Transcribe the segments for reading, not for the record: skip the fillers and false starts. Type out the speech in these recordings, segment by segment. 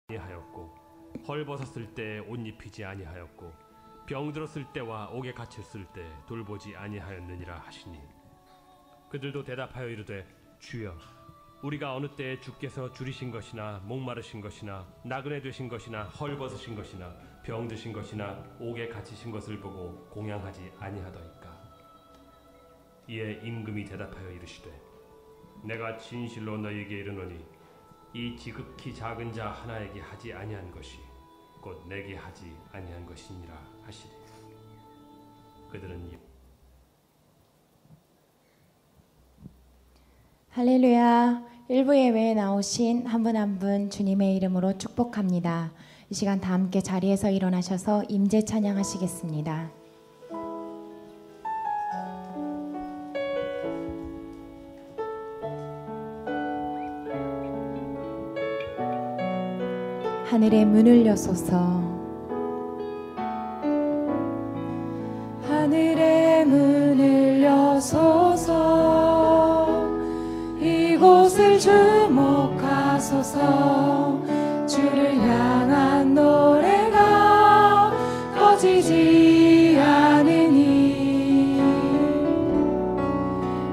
아니하였고 헐벗었을 때 옷 입히지 아니하였고 병들었을 때와 옥에 갇혔을 때 돌보지 아니하였느니라 하시니 그들도 대답하여 이르되 주여 우리가 어느 때에 주께서 줄이신 것이나 목마르신 것이나 나그네 되신 것이나 헐벗으신 것이나 병드신 것이나 옥에 갇히신 것을 보고 공양하지 아니하더이까. 이에 임금이 대답하여 이르시되 내가 진실로 너희에게 이르노니 이 지극히 작은 자 하나에게 하지 아니한 것이 곧 내게 하지 아니한 것이니라 하시리. 그들은 할렐루야. 일부 예배에 나오신 한 분 한 분 주님의 이름으로 축복합니다. 이 시간 다 함께 자리에서 일어나셔서 임재 찬양하시겠습니다. 하늘의 문을 여소서, 하늘의 문을 여소서, 이곳을 주목하소서. 주를 향한 노래가 꺼지지 않으니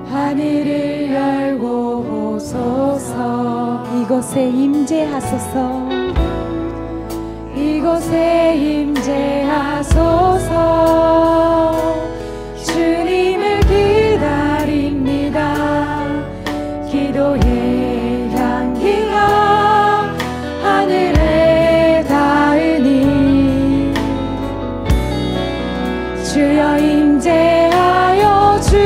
하늘을 열고 보소서. 이곳에 임재하소서, 이곳에 임재하소서. 주님을 기다립니다. 기도의 향기가 하늘에 닿으니 주여 임재하여 주소서.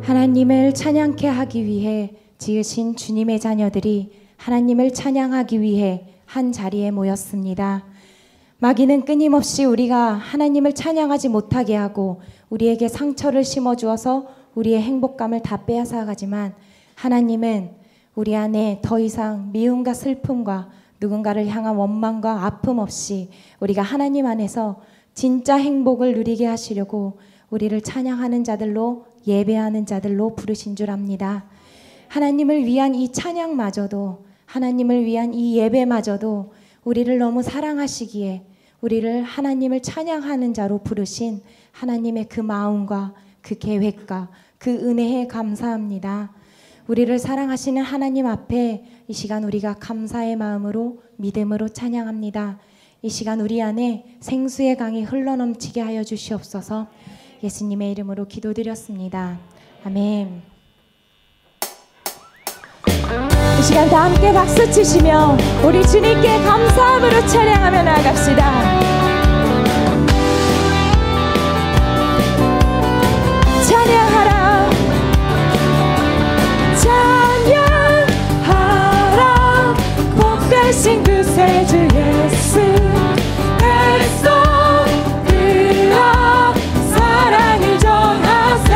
하나님을 찬양케 하기 위해 지으신 주님의 자녀들이 하나님을 찬양하기 위해 한 자리에 모였습니다. 마귀는 끊임없이 우리가 하나님을 찬양하지 못하게 하고 우리에게 상처를 심어주어서 우리의 행복감을 다 빼앗아가지만 하나님은 우리 안에 더 이상 미움과 슬픔과 누군가를 향한 원망과 아픔 없이 우리가 하나님 안에서 진짜 행복을 누리게 하시려고 우리를 찬양하는 자들로, 예배하는 자들로 부르신 줄 압니다. 하나님을 위한 이 찬양마저도, 하나님을 위한 이 예배마저도 우리를 너무 사랑하시기에 우리를 하나님을 찬양하는 자로 부르신 하나님의 그 마음과 그 계획과 그 은혜에 감사합니다. 우리를 사랑하시는 하나님 앞에 이 시간 우리가 감사의 마음으로, 믿음으로 찬양합니다. 이 시간 우리 안에 생수의 강이 흘러넘치게 하여 주시옵소서. 예수님의 이름으로 기도드렸습니다. 아멘. 이 시간 다 함께 박수 치시며 우리 주님께 감사함으로 찬양하며 나아갑시다. 찬양하라, 찬양하라, 복되신 그 새 주 예수. 사랑을 전하세.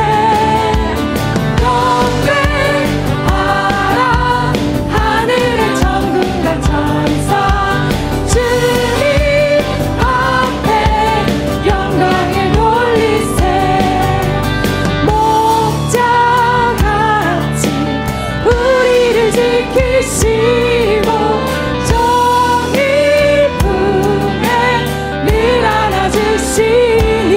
경배하라, 하늘의 천군과 천사. 주님 지키시고 정의 품에 늘 안아주시니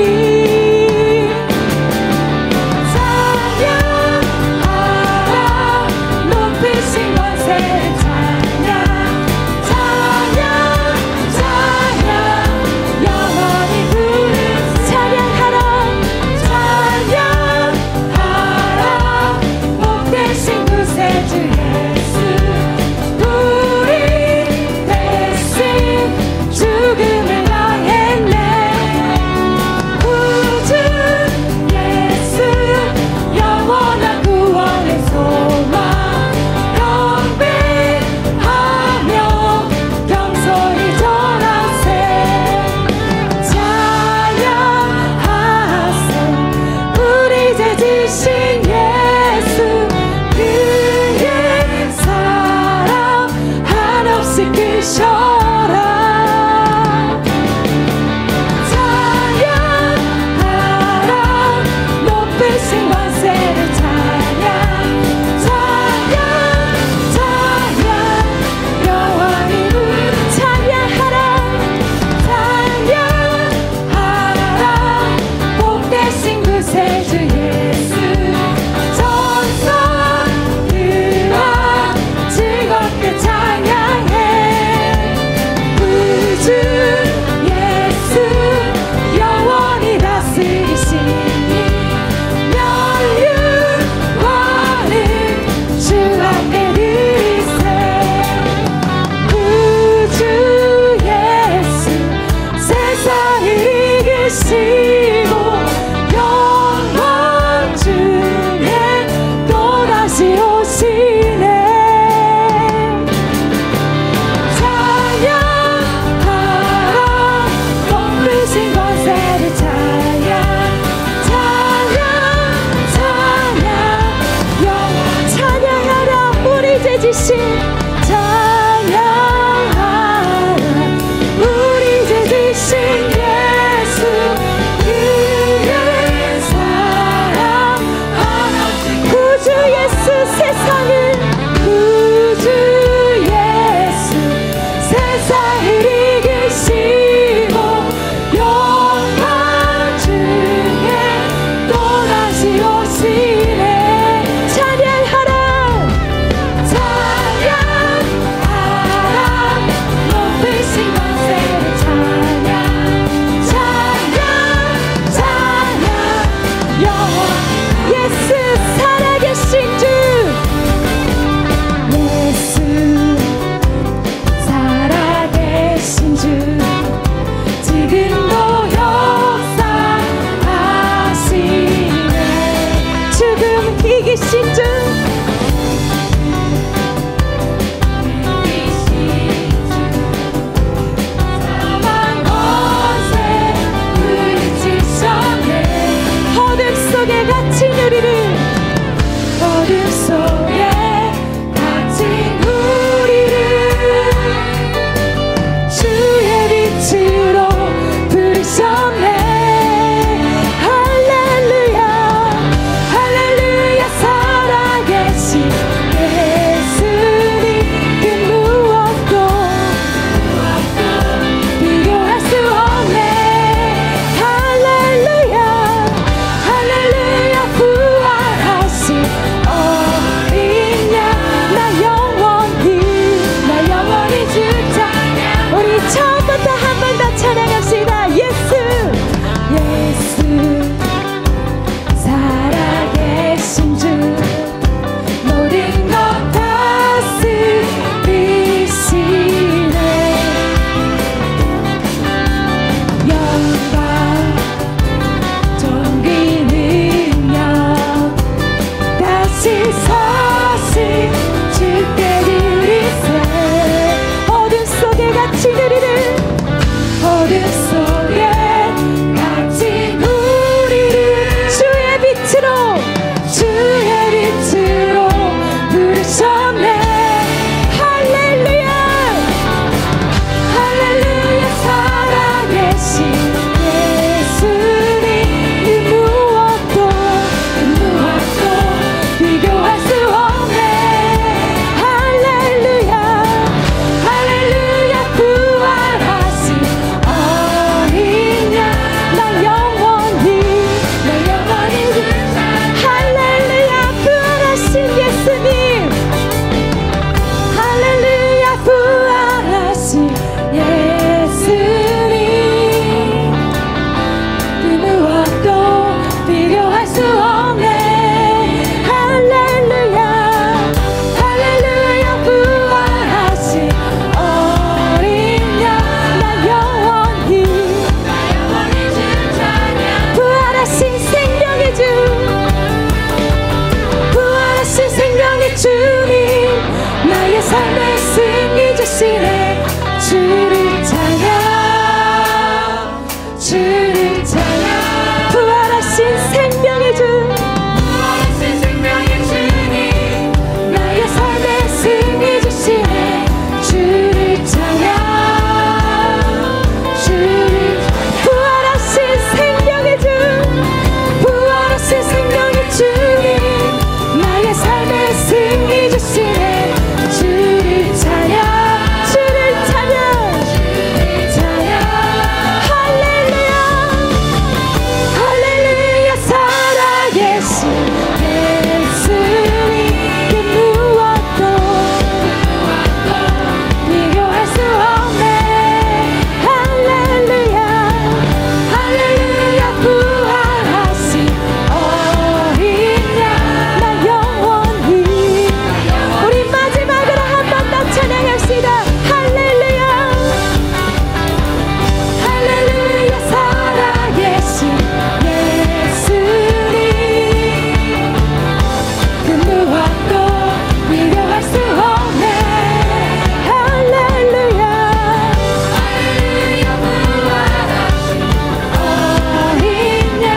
찬양하라 높이신 것에 찬양 찬양 찬양 영원히 부르 찬양하라 찬양하라 복되신 구세주 예수 주시네. 주를 찬양, 주를 찬양. 부활하신 생명의 주, 부활하신 생명의 주님, 나의 삶에 승리 주시네. 주를 찬양, 주를. 부활하신 생명의 주, 부활하신 생명의 주님, 나의 삶에 승리 주시네. 주를 찬양, 주를 찬양, 주를 찬양. 할렐루야, 할렐루야. 살아계신 예수님, 그 무엇도 비교할 수 없네. 할렐루야, 할렐루야. 부활하신 어린 양, 나 영원히. 우리 마지막으로 한 번 더 찬양합시다. 할렐루야, 할렐루야. 살아계신 예수님, 그 무엇도 비교할 수 없네. 할렐루야, 할렐루야. 부활하신 어린 양,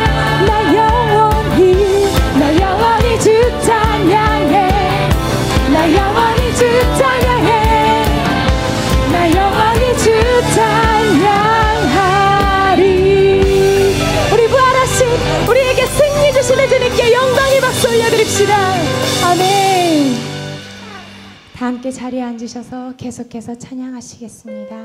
나 영원히, 나 영원히 주 찬양해. 나 영원히 주 찬양해. 나 영원히 주 찬양하리. 우리 부활하신, 우리에게 승리 주시는 주님께 영광의 박수 올려드립시다. 아멘. 다 함께 자리에 앉으셔서 계속해서 찬양하시겠습니다.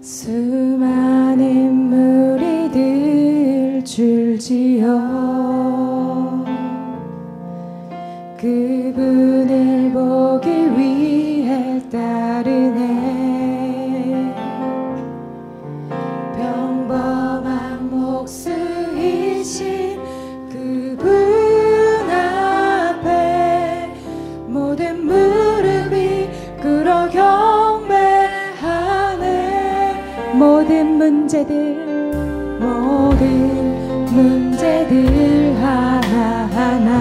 수많은 무리들 줄지어 그분을 보기 위해 따르네. 평범한 목수이신 그분 앞에 모든 무릎이 꿇어 경배하네. 모든 문제들 하나하나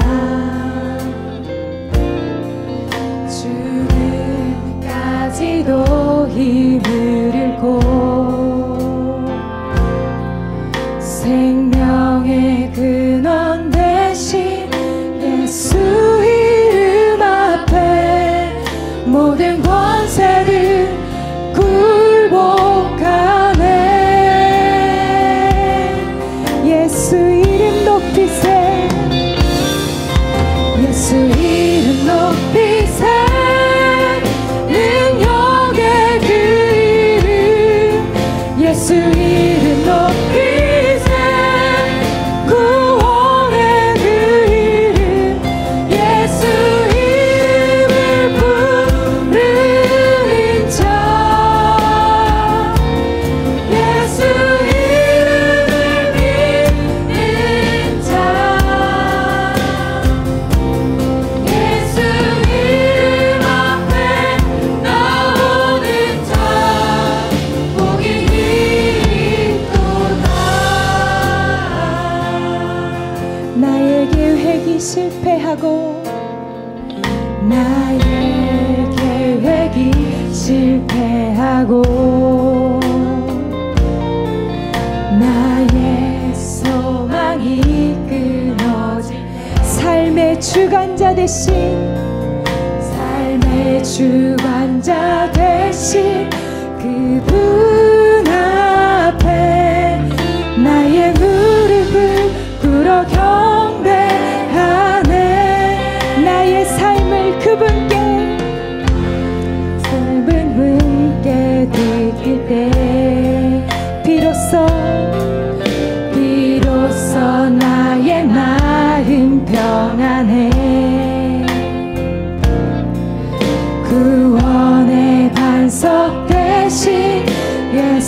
죽음까지도 힘을 잃고 생명의 근원 대신 예수 이름 앞에 모든 권세를 굴복하네. 예수 이름 높이세, 예수 이름 높이세. 능력의 그 이름, 예수 이름 높이세. 구원의 그 이름, 예수 이름을 부르는 자, 예수 이름을 믿는 자, 예수 이름 앞에 나오는 자, 복이 있도다. 나의 계획이 실패하고 나의 계획이 실패하고 나의 소망이 끊어진 삶의 주관자 대신, 삶의 주관자 대신 그분 앞에 나의 무릎을 꿇어 경배하네. 나의 삶을 그분께 드릴 때 비로소 나의 마음 평안해. 구원의 반석 대신 예수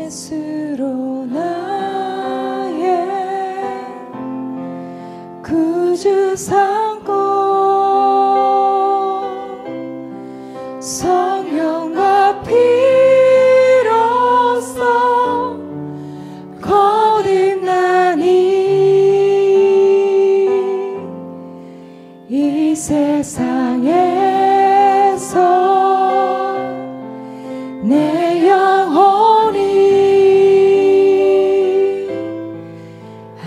예수로 나의 구주 삼고 성령과 피로써 거듭나니 이 세상에서 내 영혼이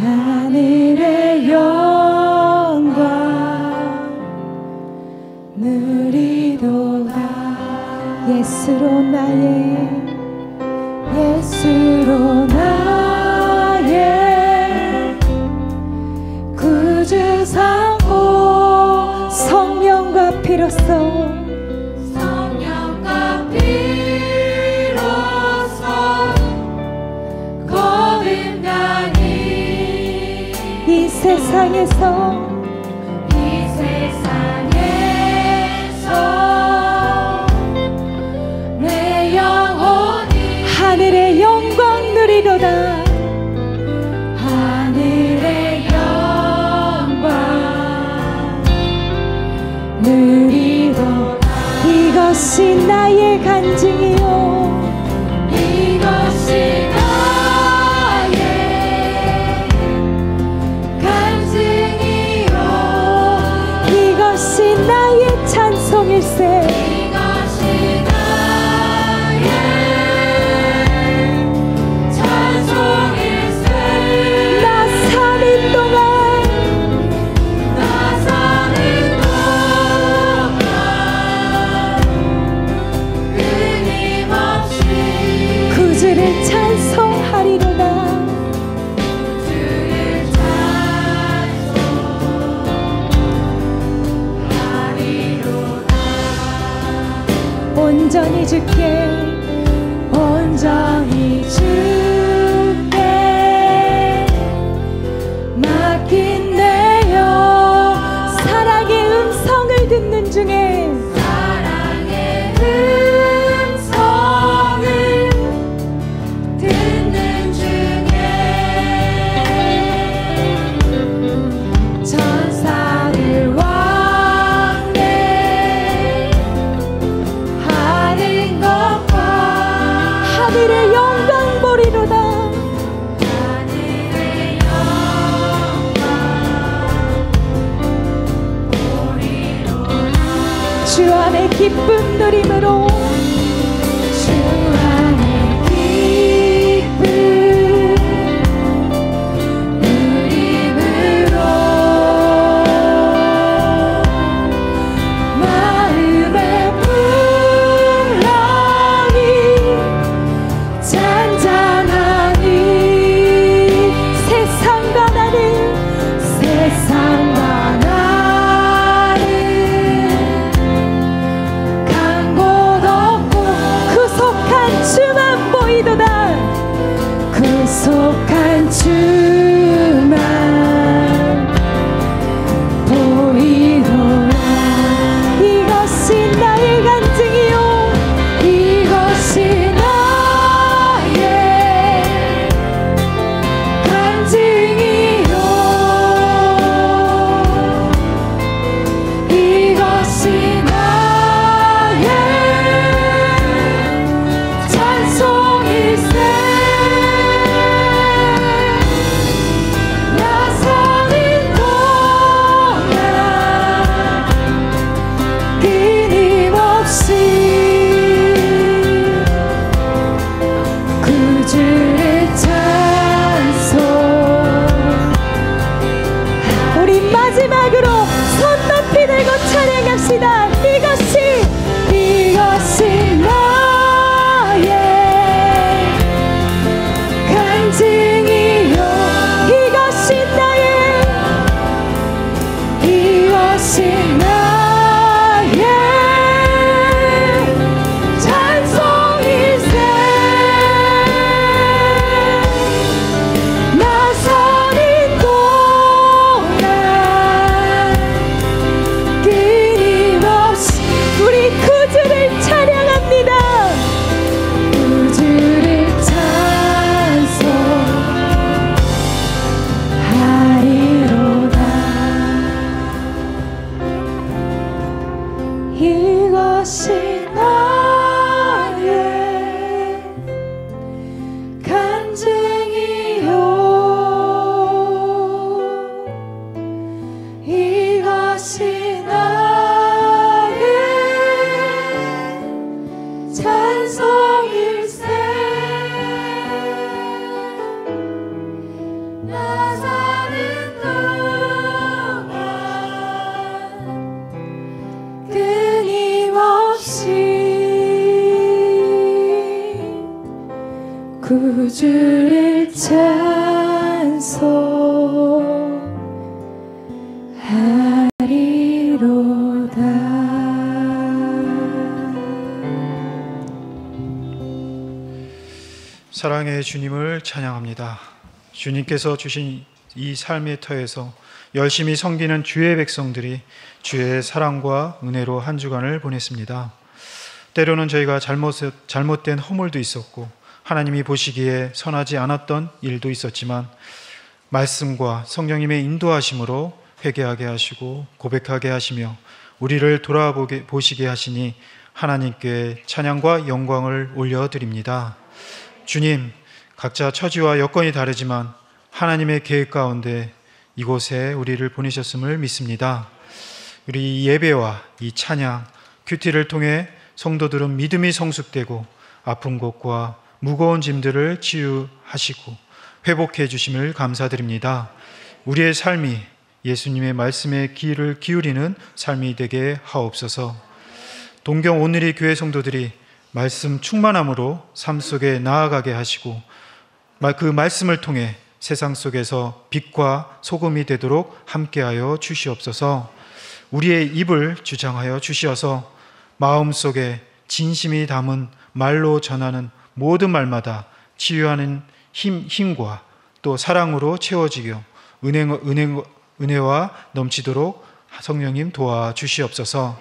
하늘의 영광 누리도다. 예수로 나의 구주 삼고 성령과 피로써 거듭나니 이 세상에서 내 영혼이 하늘의 영광 누리도다. 하늘의 영광 누리도다. 이것이 나의 간증이요, 이것이 나의 간증이요, 이것이 나의 찬송일세. 주를 찬송하리로다. 온전히 주께, 온전히 주께 맡긴 내 영. 사랑의 음성을 듣는 중에 주 안에 기쁨 누림으로, 주 안에 기쁨 누림으로 마음의 풍랑이 잔잔하니 세상과 나는 주만 보이도다. 구속한 주만 보이도다. 이것이 나의 간증이요, 이것이 나의 간증이요, 이것이 나의 찬송일세. 나 사는 동안 끊임없이 구주의 찬송. 우리 마지막으로 손 높이 들고 찬양합시다. 이것이 나의 간증이요, 이것이 나의 찬송일세. 나 사는 동안 끊임없이 이것이 나의 간증이요 이것이 나의 찬송일세 나 사는 동안 구주를 찬송하리로다. 사랑의 주님을 찬양합니다. 주님께서 주신 이 삶의 터에서 열심히 섬기는 주의 백성들이 주의 사랑과 은혜로 한 주간을 보냈습니다. 때로는 저희가 잘못된 허물도 있었고 하나님이 보시기에 선하지 않았던 일도 있었지만 말씀과 성령님의 인도하심으로 회개하게 하시고 고백하게 하시며 우리를 돌아보시게 하시니 하나님께 찬양과 영광을 올려드립니다. 주님, 각자 처지와 여건이 다르지만 하나님의 계획 가운데 이곳에 우리를 보내셨음을 믿습니다. 우리 이 예배와 이 찬양, 큐티를 통해 성도들은 믿음이 성숙되고 아픈 곳과 무거운 짐들을 치유하시고 회복해 주심을 감사드립니다. 우리의 삶이 예수님의 말씀에 귀를 기울이는 삶이 되게 하옵소서. 동경 오늘의 교회 성도들이 말씀 충만함으로 삶 속에 나아가게 하시고 그 말씀을 통해 세상 속에서 빛과 소금이 되도록 함께하여 주시옵소서. 우리의 입을 주장하여 주시어서 마음속에 진심이 담은 말로 전하는 모든 말마다 치유하는 힘과 또 사랑으로 채워지며 은혜와 넘치도록 성령님 도와주시옵소서.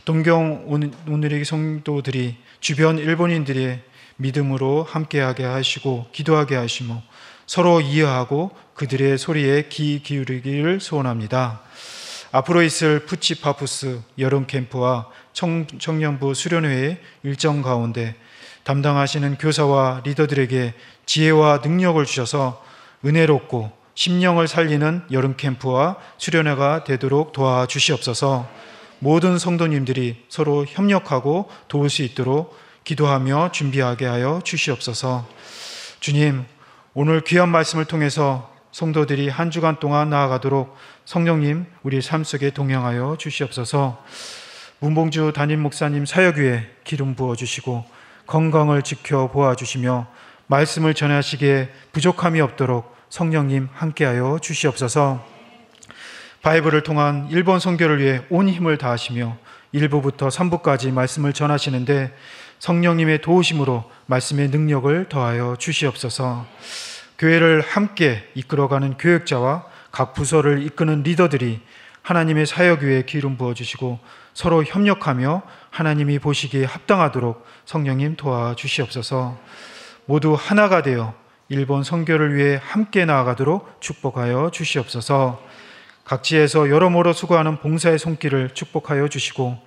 동경 오늘의 성도들이 주변 일본인들의 믿음으로 함께하게 하시고 기도하게 하시며 서로 이해하고 그들의 소리에 귀 기울이기를 소원합니다. 앞으로 있을 푸치파푸스 여름 캠프와 청년부 수련회의 일정 가운데 담당하시는 교사와 리더들에게 지혜와 능력을 주셔서 은혜롭고 심령을 살리는 여름 캠프와 수련회가 되도록 도와주시옵소서. 모든 성도님들이 서로 협력하고 도울 수 있도록 기도하며 준비하게 하여 주시옵소서. 주님, 오늘 귀한 말씀을 통해서 성도들이 한 주간 동안 나아가도록 성령님 우리 삶 속에 동행하여 주시옵소서. 문봉주 담임 목사님 사역 위에 기름 부어주시고 건강을 지켜 보아주시며 말씀을 전하시기에 부족함이 없도록 성령님 함께하여 주시옵소서. 바이블을 통한 일본 선교를 위해 온 힘을 다하시며 1부부터 3부까지 말씀을 전하시는데 성령님의 도우심으로 말씀의 능력을 더하여 주시옵소서. 교회를 함께 이끌어가는 교역자와 각 부서를 이끄는 리더들이 하나님의 사역 위에 기름 부어주시고 서로 협력하며 하나님이 보시기에 합당하도록 성령님 도와주시옵소서. 모두 하나가 되어 일본 선교를 위해 함께 나아가도록 축복하여 주시옵소서. 각지에서 여러모로 수고하는 봉사의 손길을 축복하여 주시고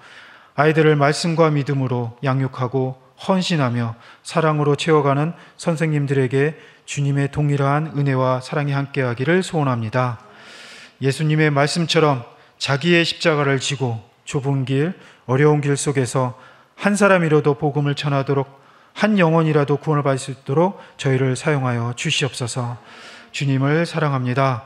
아이들을 말씀과 믿음으로 양육하고 헌신하며 사랑으로 채워가는 선생님들에게 주님의 동일한 은혜와 사랑이 함께하기를 소원합니다. 예수님의 말씀처럼 자기의 십자가를 지고 좁은 길, 어려운 길 속에서 한 사람이라도 복음을 전하도록 한 영혼이라도 구원을 받을 수 있도록 저희를 사용하여 주시옵소서. 주님을 사랑합니다.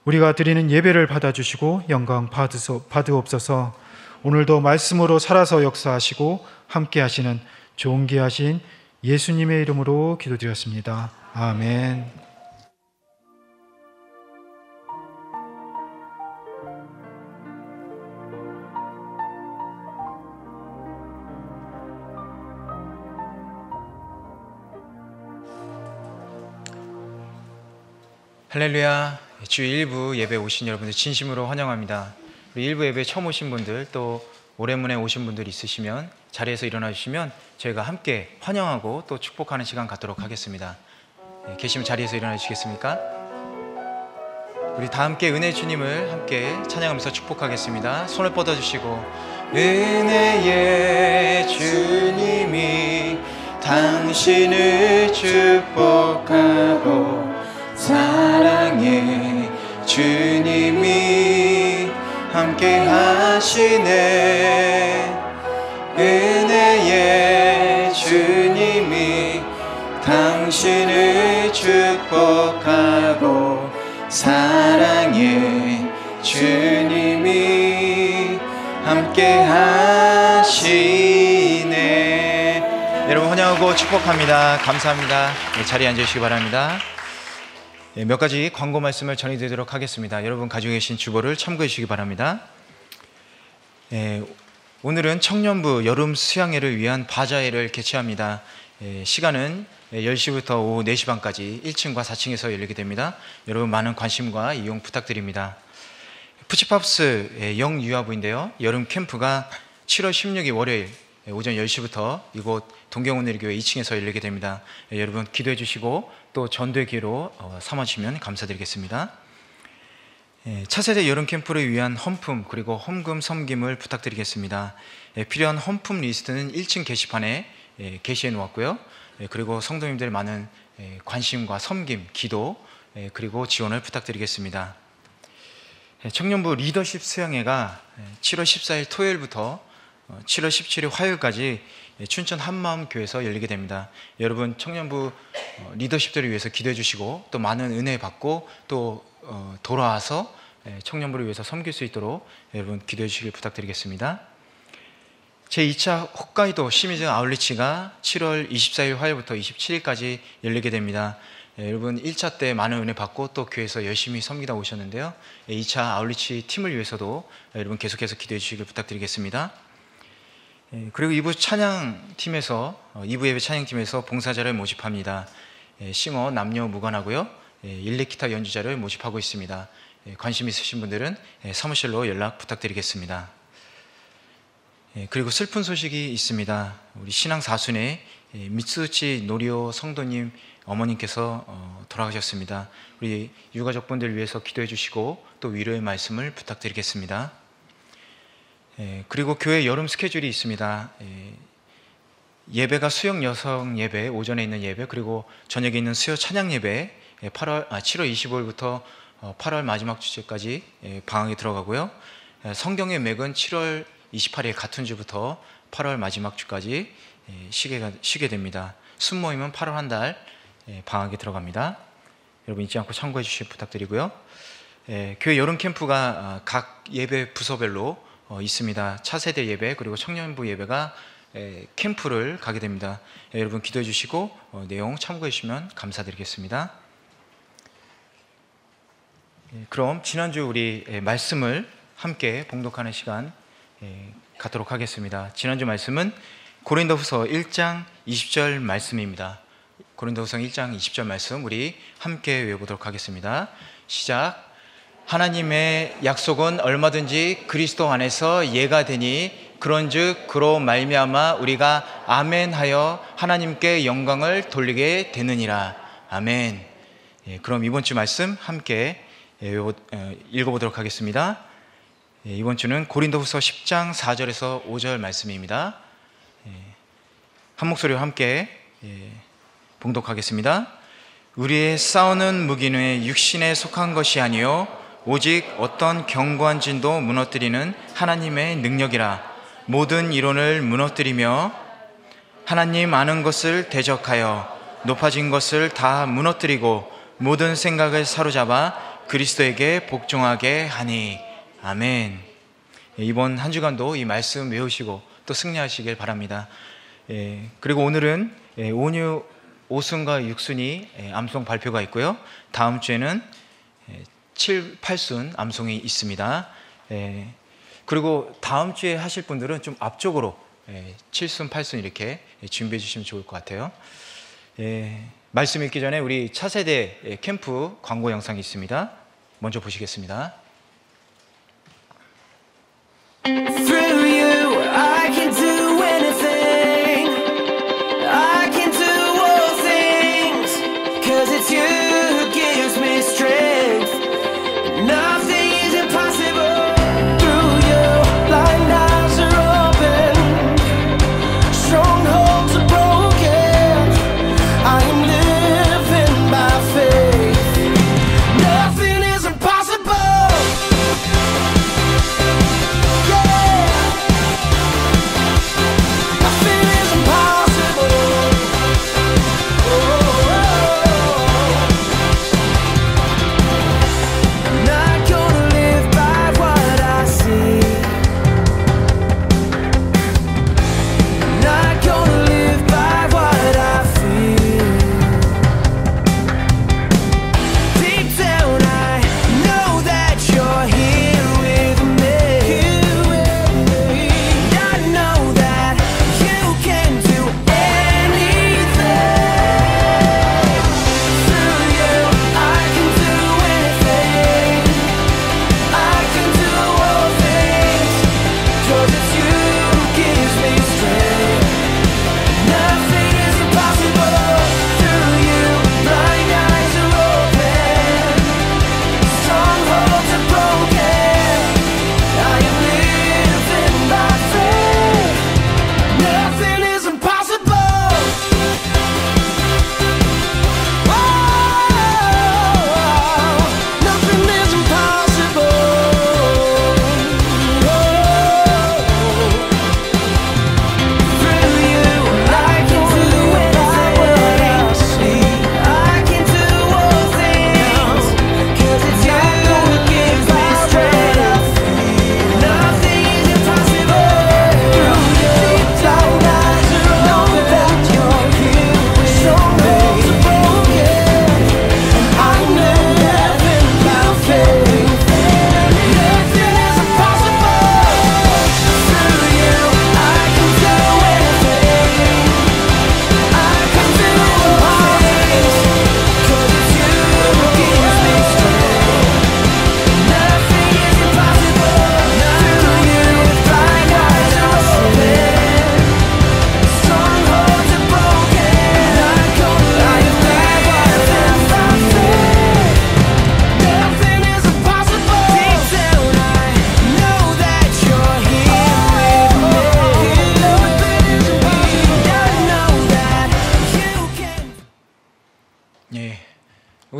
우리가 드리는 예배를 받아주시고 영광 받으옵소서. 오늘도 말씀으로 살아서 역사하시고 함께 하시는 존귀하신 예수님의 이름으로 기도드렸습니다. 아멘. 할렐루야. 주 일부 예배 오신 여러분들 진심으로 환영합니다. 우리 일부 예배 처음 오신 분들 또 오랜만에 오신 분들 있으시면 자리에서 일어나 주시면 저희가 함께 환영하고 또 축복하는 시간 갖도록 하겠습니다. 계시면 자리에서 일어나 주시겠습니까? 우리 다 함께 은혜 주님을 함께 찬양하면서 축복하겠습니다. 손을 뻗어주시고 은혜의 주님이 당신을 축복하고 사랑의 주님이 함께 하시네. 은혜의 주님이 당신을 축복하고 사랑의 주님이 함께 하시네. 여러분 환영하고 축복합니다. 감사합니다. 자리에 앉으시기 바랍니다. 몇 가지 광고 말씀을 전해드리도록 하겠습니다. 여러분 가지고 계신 주보를 참고해 주시기 바랍니다. 오늘은 청년부 여름 수양회를 위한 바자회를 개최합니다. 시간은 10시부터 오후 4시 반까지 1층과 4층에서 열리게 됩니다. 여러분 많은 관심과 이용 부탁드립니다. 푸치팝스 영유아부인데요. 여름 캠프가 7월 16일 월요일 오전 10시부터 이곳 동경오늘교회 2층에서 열리게 됩니다. 여러분 기도해 주시고 또 전도의 기회로 삼아주시면 감사드리겠습니다. 차세대 여름 캠프를 위한 헌품 그리고 헌금 섬김을 부탁드리겠습니다. 필요한 헌품 리스트는 1층 게시판에 게시해 놓았고요. 그리고 성도님들 많은 관심과 섬김, 기도 그리고 지원을 부탁드리겠습니다. 청년부 리더십 수양회가 7월 14일 토요일부터 7월 17일 화요일까지 춘천 한마음교회에서 열리게 됩니다. 여러분 청년부 리더십들을 위해서 기도해 주시고 또 많은 은혜 받고 또 돌아와서 청년부를 위해서 섬길 수 있도록 여러분 기도해 주시길 부탁드리겠습니다. 제2차 홋카이도 시미즈 아울리치가 7월 24일 화요일부터 27일까지 열리게 됩니다. 여러분 1차 때 많은 은혜 받고 또 교회에서 열심히 섬기다 오셨는데요. 2차 아울리치 팀을 위해서도 여러분 계속해서 기도해 주시길 부탁드리겠습니다. 그리고 2부 찬양팀에서 2부 예배 찬양팀에서 봉사자를 모집합니다. 싱어 남녀 무관하고요. 일렉기타 연주자를 모집하고 있습니다. 관심 있으신 분들은 사무실로 연락 부탁드리겠습니다. 그리고 슬픈 소식이 있습니다. 우리 신앙 사순의 미츠우치 노리오 성도님 어머님께서 돌아가셨습니다. 우리 유가족분들 위해서 기도해 주시고 또 위로의 말씀을 부탁드리겠습니다. 그리고 교회 여름 스케줄이 있습니다. 예배가 수영 여성 예배, 오전에 있는 예배, 그리고 저녁에 있는 수요 찬양 예배 7월 25일부터 8월 마지막 주제까지 방학에 들어가고요. 성경의 맥은 7월 28일 같은 주부터 8월 마지막 주까지 쉬게 됩니다. 순모임은 8월 한 달 방학에 들어갑니다. 여러분 잊지 않고 참고해 주시길 부탁드리고요. 교회 여름 캠프가 각 예배 부서별로 있습니다. 차세대 예배 그리고 청년부 예배가 캠프를 가게 됩니다. 여러분 기도해 주시고 내용 참고해 주시면 감사드리겠습니다. 그럼 지난주 우리 말씀을 함께 봉독하는 시간 갖도록 하겠습니다. 지난주 말씀은 고린도후서 1장 20절 말씀입니다. 고린도후서 1장 20절 말씀 우리 함께 외워보도록 하겠습니다. 시작. 하나님의 약속은 얼마든지 그리스도 안에서 예가 되니 그런즉 그로 말미암아 우리가 아멘하여 하나님께 영광을 돌리게 되느니라. 아멘. 그럼 이번 주 말씀 함께 읽어보도록 하겠습니다. 이번 주는 고린도후서 10장 4절에서 5절 말씀입니다. 한 목소리와 함께 봉독하겠습니다. 우리의 싸우는 무기는 육신에 속한 것이 아니요 오직 어떤 견고한 진도 무너뜨리는 하나님의 능력이라. 모든 이론을 무너뜨리며 하나님 아는 것을 대적하여 높아진 것을 다 무너뜨리고 모든 생각을 사로잡아 그리스도에게 복종하게 하니. 아멘. 이번 한 주간도 이 말씀 외우시고 또 승리하시길 바랍니다. 그리고 오늘은 온유 5순과 6순이 암송 발표가 있고요. 다음 주에는 7, 8순 암송이 있습니다. 그리고 다음 주에 하실 분들은 좀 앞쪽으로 7순, 8순 이렇게 준비해 주시면 좋을 것 같아요. 말씀 읽기 전에 우리 차세대 캠프 광고 영상이 있습니다. 먼저 보시겠습니다. Through you, I can do anything. I can do all things. 'Cause it's you who gives me strength.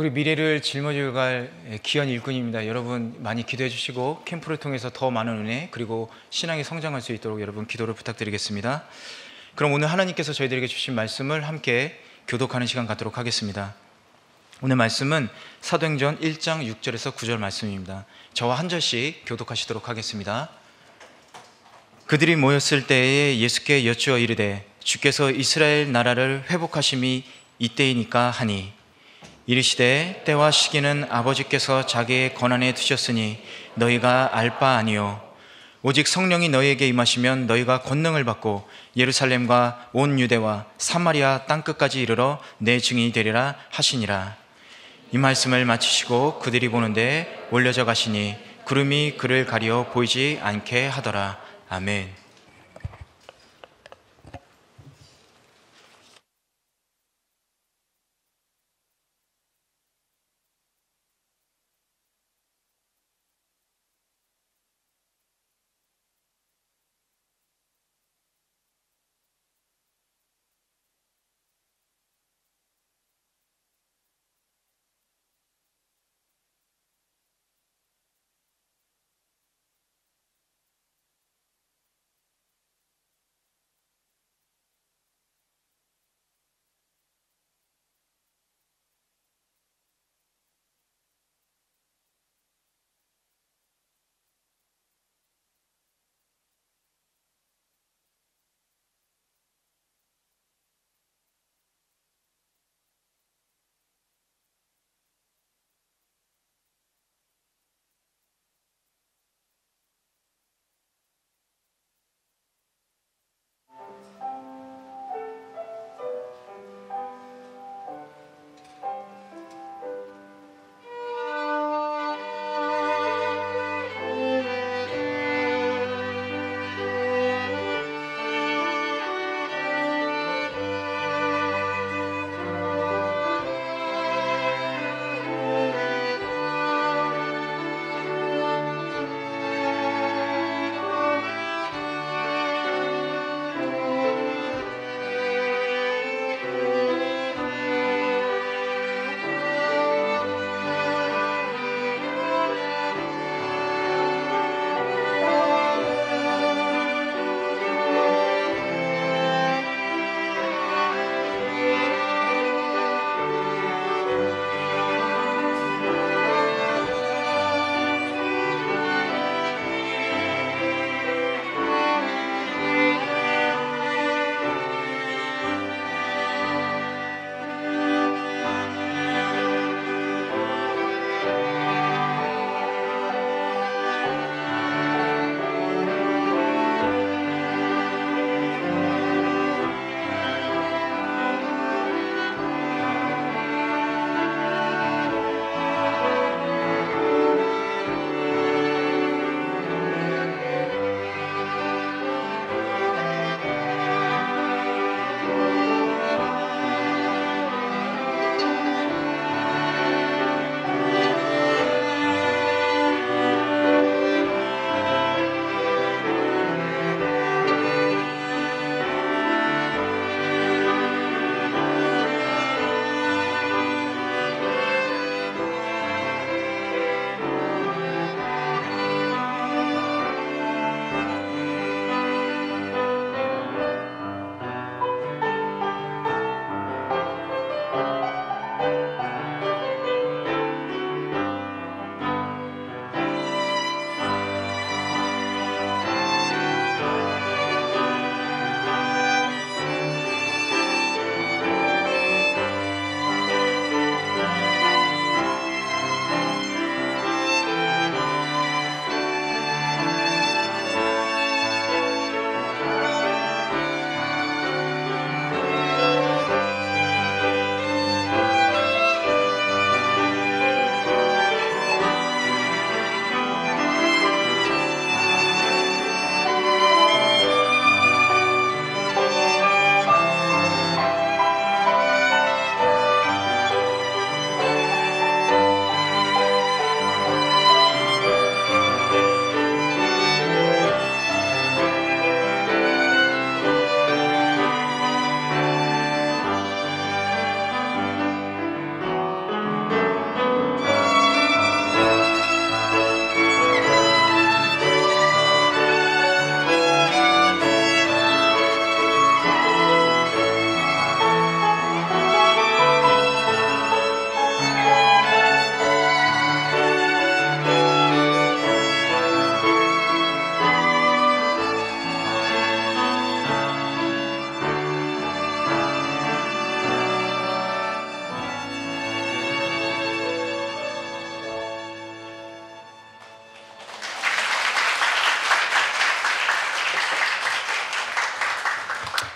우리 미래를 짊어져갈 귀한 일꾼입니다. 여러분 많이 기도해 주시고 캠프를 통해서 더 많은 은혜 그리고 신앙이 성장할 수 있도록 여러분 기도를 부탁드리겠습니다. 그럼 오늘 하나님께서 저희들에게 주신 말씀을 함께 교독하는 시간 갖도록 하겠습니다. 오늘 말씀은 사도행전 1장 6절에서 9절 말씀입니다. 저와 한 절씩 교독하시도록 하겠습니다. 그들이 모였을 때에 예수께 여쭈어 이르되 주께서 이스라엘 나라를 회복하심이 이때이니까 하니 이르시되 때와 시기는 아버지께서 자기의 권한에 두셨으니 너희가 알 바 아니요 오직 성령이 너희에게 임하시면 너희가 권능을 받고 예루살렘과 온 유대와 사마리아 땅끝까지 이르러 내 증인이 되리라 하시니라. 이 말씀을 마치시고 그들이 보는데 올려져 가시니 구름이 그를 가리어 보이지 않게 하더라. 아멘.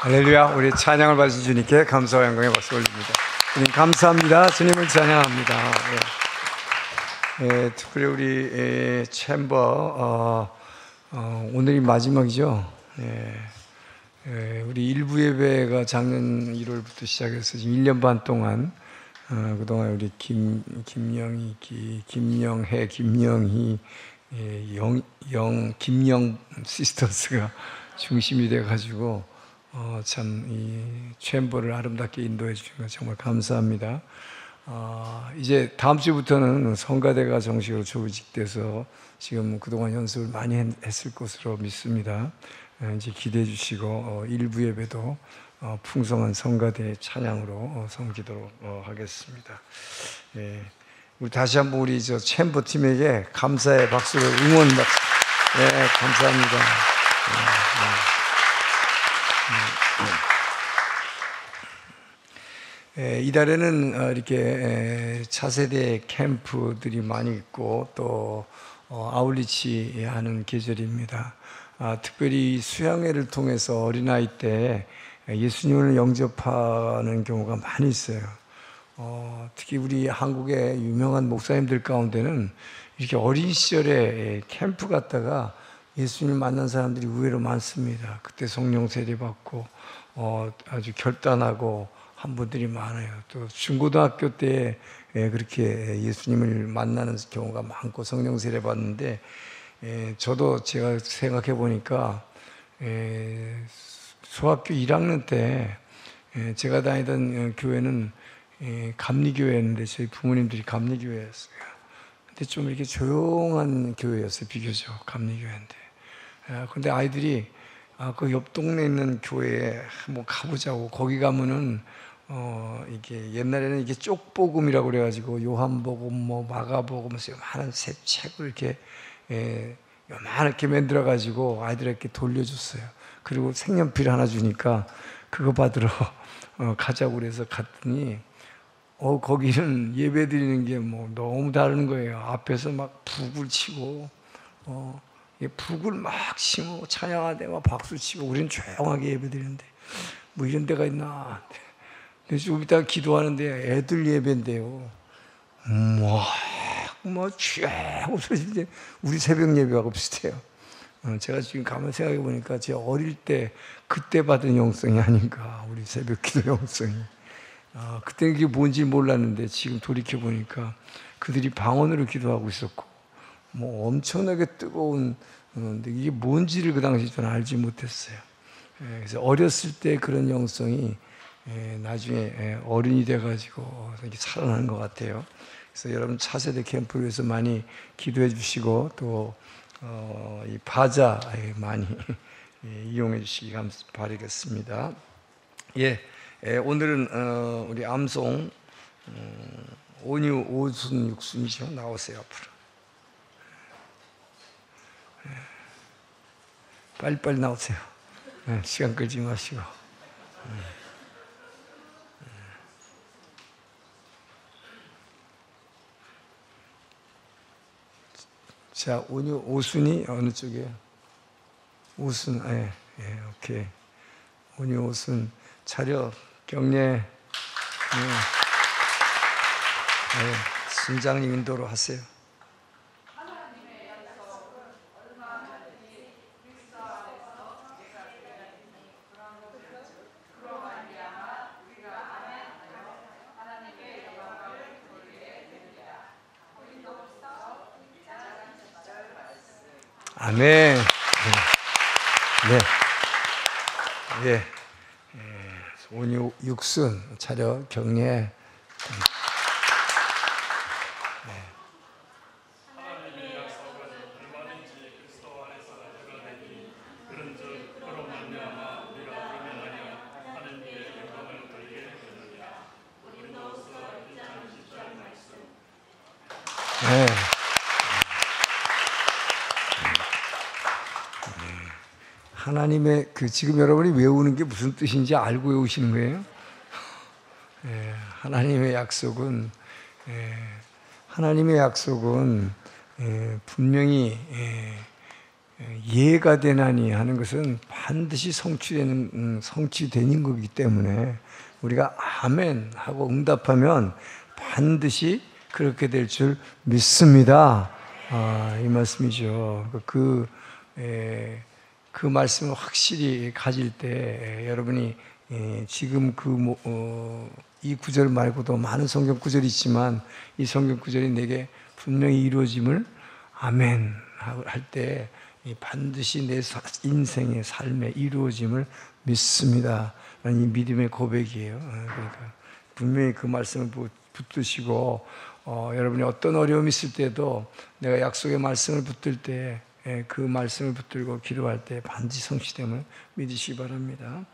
할렐루야. 우리 찬양을 받으신 주님께 감사와 영광의 박수 올립니다. 주님 감사합니다. 주님을 찬양합니다. 특별히 우리 챔버 오늘이 마지막이죠. 우리 일부 예배가 작년 1월부터 시작해서 지금 1년 반 동안 그동안 우리 김영희, 김영희, 김영 시스터스가 중심이 돼가지고 참 이 챔버를 아름답게 인도해 주신 것 정말 감사합니다. 이제 다음 주부터는 성가대가 정식으로 조직돼서 지금 그동안 연습을 많이 했을 것으로 믿습니다. 이제 기대해 주시고 일부 예배도 풍성한 성가대 찬양으로 섬기도록 하겠습니다. 우리 다시 한번 우리 저 챔버 팀에게 감사의 박수를 응원 박수. 감사합니다. 이달에는 이렇게 차세대 캠프들이 많이 있고 또 아울리치 하는 계절입니다. 특별히 수양회를 통해서 어린아이 때 예수님을 영접하는 경우가 많이 있어요. 특히 우리 한국의 유명한 목사님들 가운데는 이렇게 어린 시절에 캠프 갔다가 예수님을 만난 사람들이 의외로 많습니다. 그때 성령 세례 받고 아주 결단하고 한 분들이 많아요. 또 중고등학교 때 그렇게 예수님을 만나는 경우가 많고 성령 세례 받는데 저도 제가 생각해 보니까 소학교 1학년 때 제가 다니던 교회는 감리교회였는데 저희 부모님들이 감리교회였어요. 근데 좀 이렇게 조용한 교회였어요. 비교적 감리교회인데. 근데 아이들이 그 옆 동네에 있는 교회에 한번 가보자고. 거기 가면은 이게 옛날에는 이게 쪽복음이라고 그래가지고 요한복음, 뭐 마가복음, 많은 새 책을 이렇게 요만하게 만들어가지고 아이들에게 돌려줬어요. 그리고 색연필 하나 주니까 그거 받으러 가자고 그래서 갔더니 거기는 예배 드리는 게 뭐 너무 다른 거예요. 앞에서 막 북을 치고 북을 막 치고 찬양하되 막 박수 치고 우리는 조용하게 예배 드리는데 뭐 이런 데가 있나. 그래서 좀 이따가 기도하는데 애들 예배인데요. 뭐 쥐하고 소리인데 우리 새벽 예배하고 비슷해요. 제가 지금 가만 생각해 보니까 제 어릴 때 그때 받은 영성이 아닌가. 우리 새벽 기도 영성이. 그때 이게 뭔지 몰랐는데 지금 돌이켜 보니까 그들이 방언으로 기도하고 있었고 뭐 엄청나게 뜨거운 근데 이게 뭔지를 그 당시 저는 알지 못했어요. 그래서 어렸을 때 그런 영성이 나중에 어른이 돼가지고 이렇게 살아나는 것 같아요. 그래서 여러분 차세대 캠프를 위해서 많이 기도해 주시고 또 이 바자 많이 이용해 주시기 바라겠습니다. 오늘은 우리 암송 온유 오순 육순이죠. 나오세요 앞으로. 빨리빨리 나오세요. 시간 끌지 마시고. 자, 온유 오순이 어느 쪽이에요? 오순, 오케이. 온유 오순 차렷 경례. 순장님 인도로 하세요. 아멘. 온유 육순 차려 경례. 하나님의 지금 여러분이 외우는 게 무슨 뜻인지 알고 외우시는 거예요? 하나님의 약속은 분명히 예가 되나니 하는 것은 반드시 성취되는 거기 때문에 우리가 아멘 하고 응답하면 반드시 그렇게 될 줄 믿습니다. 이 말씀이죠. 그 말씀을 확실히 가질 때 여러분이 지금 이 구절 말고도 많은 성경 구절이 있지만 이 성경 구절이 내게 분명히 이루어짐을 아멘 할 때 반드시 내 인생의 삶에 이루어짐을 믿습니다. 라는 이 믿음의 고백이에요. 그러니까 분명히 그 말씀을 붙드시고 여러분이 어떤 어려움이 있을 때도 내가 약속의 말씀을 붙들 때 그 말씀을 붙들고 기도할 때 반드시 성취됨을 믿으시기 바랍니다.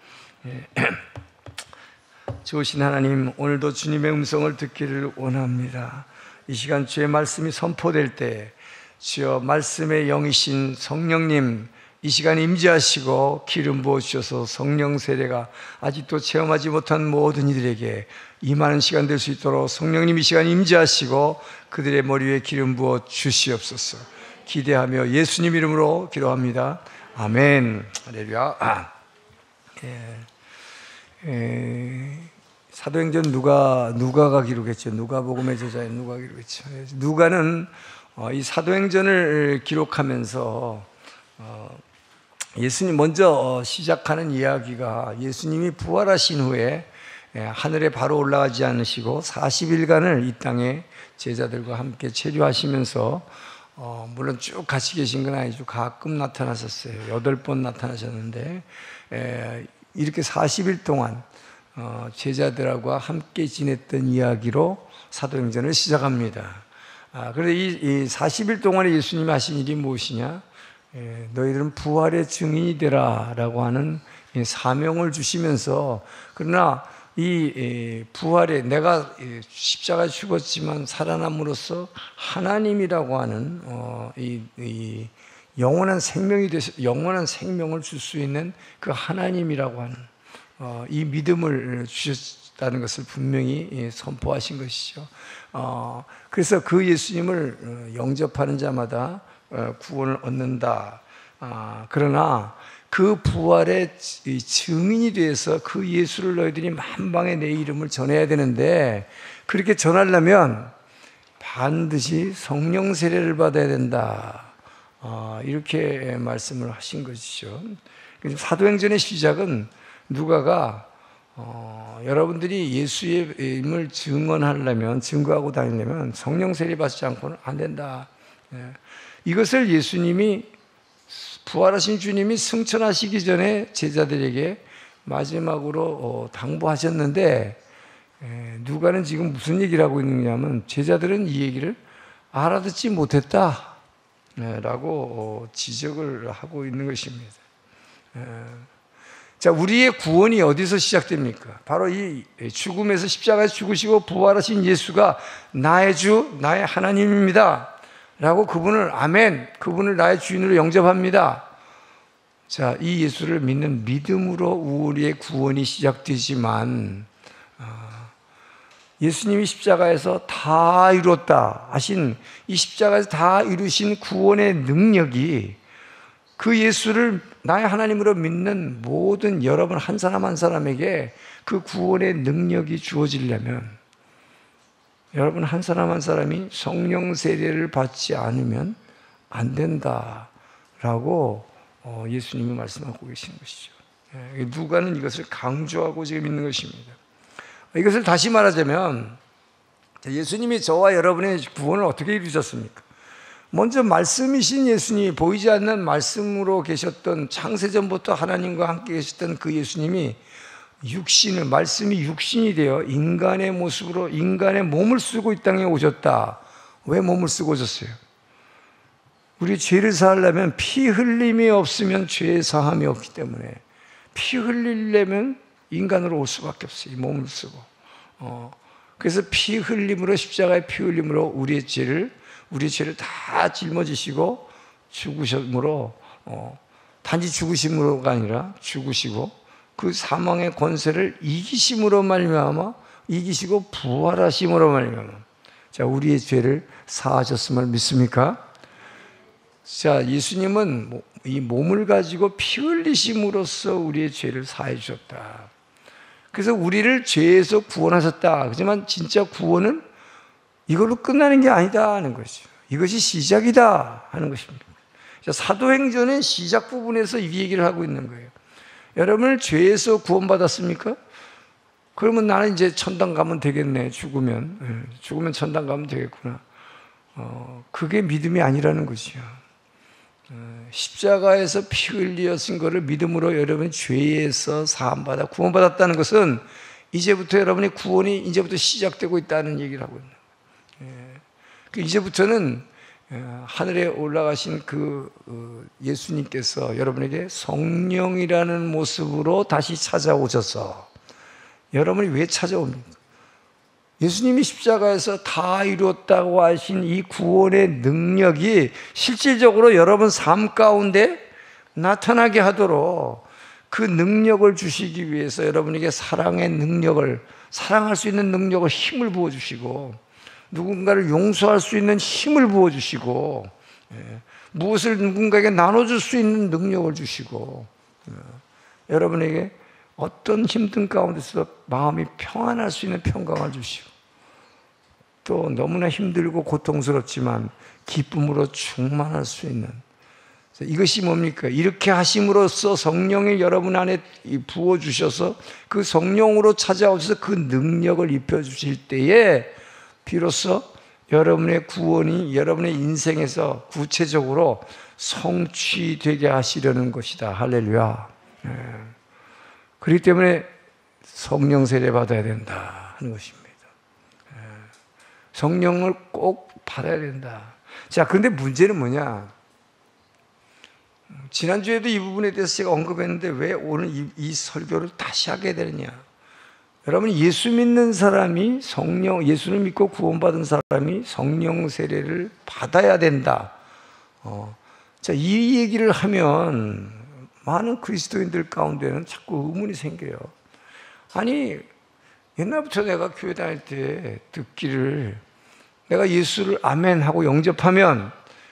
좋으신 하나님, 오늘도 주님의 음성을 듣기를 원합니다. 이 시간 주의 말씀이 선포될 때 주여 말씀의 영이신 성령님 이 시간 임재하시고 기름 부어주셔서 성령 세례가 아직도 체험하지 못한 모든 이들에게 임하는 시간 될 수 있도록 성령님 이 시간 임재하시고 그들의 머리 위에 기름 부어 주시옵소서. 기대하며 예수님 이름으로 기도합니다. 아멘. 할렐루야. 사도행전 누가가 기록했죠. 누가복음의 저자인 누가가 기록했죠. 누가는 이 사도행전을 기록하면서 예수님 먼저 시작하는 이야기가 예수님이 부활하신 후에 하늘에 바로 올라가지 않으시고 40일간을 이 땅에 제자들과 함께 체류하시면서 물론 쭉 같이 계신 건 아니죠. 가끔 나타나셨어요. 8번 나타나셨는데 이렇게 40일 동안 제자들과 함께 지냈던 이야기로 사도행전을 시작합니다. 그런데 이 40일 동안에 예수님이 하신 일이 무엇이냐? 너희들은 부활의 증인이 되라 라고 하는 사명을 주시면서, 그러나 이 부활에 내가 십자가에 죽었지만 살아남으로써 하나님이라고 하는 이 영원한 생명이 되셔, 영원한 생명을 줄 수 있는 그 하나님이라고 하는 이 믿음을 주셨다는 것을 분명히 선포하신 것이죠. 그래서 그 예수님을 영접하는 자마다 구원을 얻는다. 그러나 그 부활의 증인이 돼서 그 예수를 너희들이 만방에 내 이름을 전해야 되는데, 그렇게 전하려면 반드시 성령 세례를 받아야 된다. 이렇게 말씀을 하신 것이죠. 사도행전의 시작은 누가가 여러분들이 예수의 임을 증언하려면, 증거하고 다니려면 성령 세례 받지 않고는 안 된다. 이것을 예수님이, 부활하신 주님이 승천하시기 전에 제자들에게 마지막으로 당부하셨는데, 누가는 지금 무슨 얘기를 하고 있느냐면 제자들은 이 얘기를 알아듣지 못했다 라고 지적을 하고 있는 것입니다. 자, 우리의 구원이 어디서 시작됩니까? 바로 이 죽음에서 십자가에서 죽으시고 부활하신 예수가 나의 주, 나의 하나님입니다 라고 그분을, 아멘, 그분을 나의 주인으로 영접합니다. 자, 이 예수를 믿는 믿음으로 우리의 구원이 시작되지만, 예수님이 십자가에서 다 이뤘다 하신 이 십자가에서 다 이루신 구원의 능력이 그 예수를 나의 하나님으로 믿는 모든 여러분 한 사람 한 사람에게 그 구원의 능력이 주어지려면 여러분 한 사람 한 사람이 성령 세례를 받지 않으면 안 된다라고 예수님이 말씀하고 계신 것이죠. 누가는 이것을 강조하고 지금 있는 것입니다. 이것을 다시 말하자면 예수님이 저와 여러분의 구원을 어떻게 이루셨습니까? 먼저 말씀이신 예수님이, 보이지 않는 말씀으로 계셨던 창세전부터 하나님과 함께 계셨던 그 예수님이 육신을, 말씀이 육신이 되어 인간의 모습으로 인간의 몸을 쓰고 이 땅에 오셨다. 왜 몸을 쓰고 오셨어요? 우리 죄를 사하려면 피 흘림이 없으면 죄의 사함이 없기 때문에 피 흘리려면 인간으로 올 수밖에 없어요. 이 몸을 쓰고. 그래서 피 흘림으로, 십자가의 피 흘림으로 우리의 죄를 다 짊어지시고 죽으심으로, 단지 죽으심으로가 아니라 죽으시고 그 사망의 권세를 이기심으로 말미암아, 이기시고 부활하심으로 말미암아, 자, 우리의 죄를 사하셨음을 믿습니까? 자, 예수님은 이 몸을 가지고 피 흘리심으로써 우리의 죄를 사해 주셨다. 그래서 우리를 죄에서 구원하셨다. 하지만 진짜 구원은 이걸로 끝나는 게 아니다 하는 것이죠. 이것이 시작이다 하는 것입니다. 자, 사도행전은 시작 부분에서 이 얘기를 하고 있는 거예요. 여러분을 죄에서 구원받았습니까? 그러면 나는 이제 천당 가면 되겠네. 죽으면 천당 가면 되겠구나. 그게 믿음이 아니라는 것이요. 십자가에서 피 흘리신 것을 믿음으로 여러분이 죄에서 사함받아 구원받았다는 것은 이제부터 여러분의 구원이 이제부터 시작되고 있다는 얘기를 하고 있는 거예요. 이제부터는 하늘에 올라가신 그 예수님께서 여러분에게 성령이라는 모습으로 다시 찾아오셔서 여러분이 왜 찾아옵니까? 예수님이 십자가에서 다 이루었다고 하신 이 구원의 능력이 실질적으로 여러분 삶 가운데 나타나게 하도록 그 능력을 주시기 위해서 여러분에게 사랑의 능력을, 사랑할 수 있는 능력을, 힘을 부어주시고 누군가를 용서할 수 있는 힘을 부어주시고 무엇을 누군가에게 나눠줄 수 있는 능력을 주시고 여러분에게 어떤 힘든 가운데서 마음이 평안할 수 있는 평강을 주시고 또 너무나 힘들고 고통스럽지만 기쁨으로 충만할 수 있는 이것이 뭡니까? 이렇게 하심으로써 성령이 여러분 안에 부어주셔서 그 성령으로 찾아오셔서 그 능력을 입혀주실 때에 비로소 여러분의 구원이 여러분의 인생에서 구체적으로 성취되게 하시려는 것이다. 할렐루야. 그렇기 때문에 성령 세례 받아야 된다 하는 것입니다. 성령을 꼭 받아야 된다. 자, 근데 문제는 뭐냐? 지난주에도 이 부분에 대해서 제가 언급했는데 왜 오늘 이 설교를 다시 하게 되느냐? 여러분, 예수 믿는 사람이 예수를 믿고 구원받은 사람이 성령 세례를 받아야 된다. 자, 이 얘기를 하면 많은 그리스도인들 가운데는 자꾸 의문이 생겨요. 아니, 옛날부터 내가 교회 다닐 때 듣기를 내가 예수를 아멘 하고 영접하면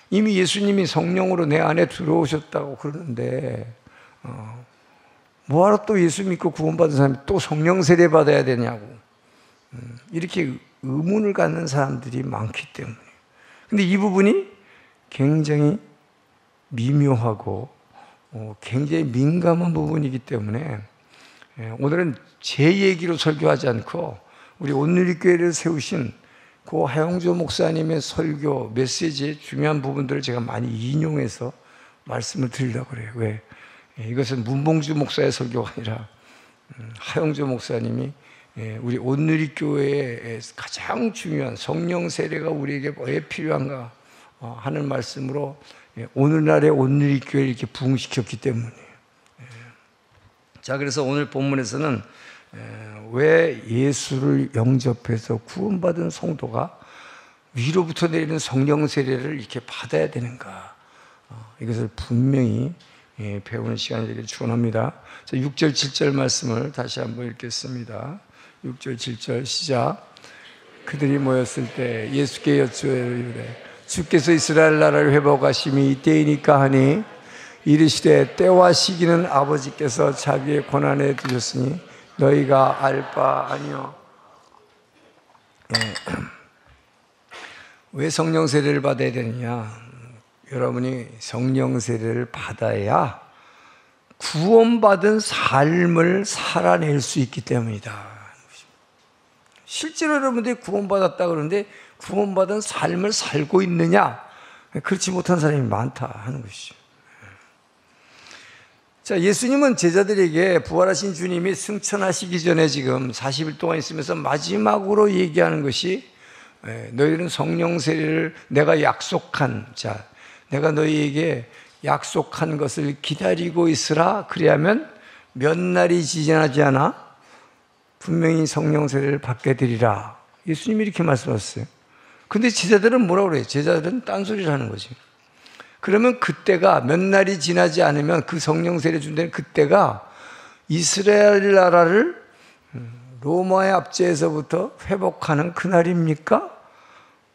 이미 예수님이 성령으로 내 안에 들어오셨다고 그러는데 뭐하러 또 예수 믿고 구원받은 사람이 또 성령 세례 받아야 되냐고 이렇게 의문을 갖는 사람들이 많기 때문에. 근데 이 부분이 굉장히 미묘하고 굉장히 민감한 부분이기 때문에 오늘은 제 얘기로 설교하지 않고 우리 온누리교회를 세우신 그 하영조 목사님의 설교 메시지의 중요한 부분들을 제가 많이 인용해서 말씀을 드리려고 그래요. 왜? 이것은 문봉주 목사의 설교가 아니라 하영조 목사님이 우리 온누리교회의 가장 중요한 성령 세례가 우리에게 왜 필요한가 하는 말씀으로 오늘날의 온누리교회를 이렇게 부흥시켰기 때문이에요. 자, 그래서 오늘 본문에서는 왜 예수를 영접해서 구원받은 성도가 위로부터 내리는 성령 세례를 이렇게 받아야 되는가? 이것을 분명히 배우는 시간이 되길 축원합니다. 자, 6절 7절 말씀을 다시 한번 읽겠습니다. 6절 7절 시작. 그들이 모였을 때 예수께 여쭈이르되 주께서 이스라엘 나라를 회복하심이 이때이니까 하니 이르시되 때와 시기는 아버지께서 자기의 권한에 두셨으니 너희가 알 바 아니요. 왜 성령 세례를 받아야 되느냐? 여러분이 성령 세례를 받아야 구원받은 삶을 살아낼 수 있기 때문이다. 실제로 여러분들이 구원받았다 그러는데 구원받은 삶을 살고 있느냐? 그렇지 못한 사람이 많다 하는 것이죠. 자, 예수님은 제자들에게 부활하신 주님이 승천하시기 전에 지금 40일 동안 있으면서 마지막으로 얘기하는 것이 너희들은 성령 세례를 내가 약속한 내가 너희에게 약속한 것을 기다리고 있으라. 그리하면 몇 날이 지나지 않아 분명히 성령 세례를 받게 되리라. 예수님이 이렇게 말씀하셨어요. 근데 제자들은 뭐라고 그래요? 제자들은 딴소리를 하는 거지. 그러면 그때가 몇 날이 지나지 않으면 그 성령 세례 준다는 그때가 이스라엘 나라를 로마의 압제에서부터 회복하는 그날입니까?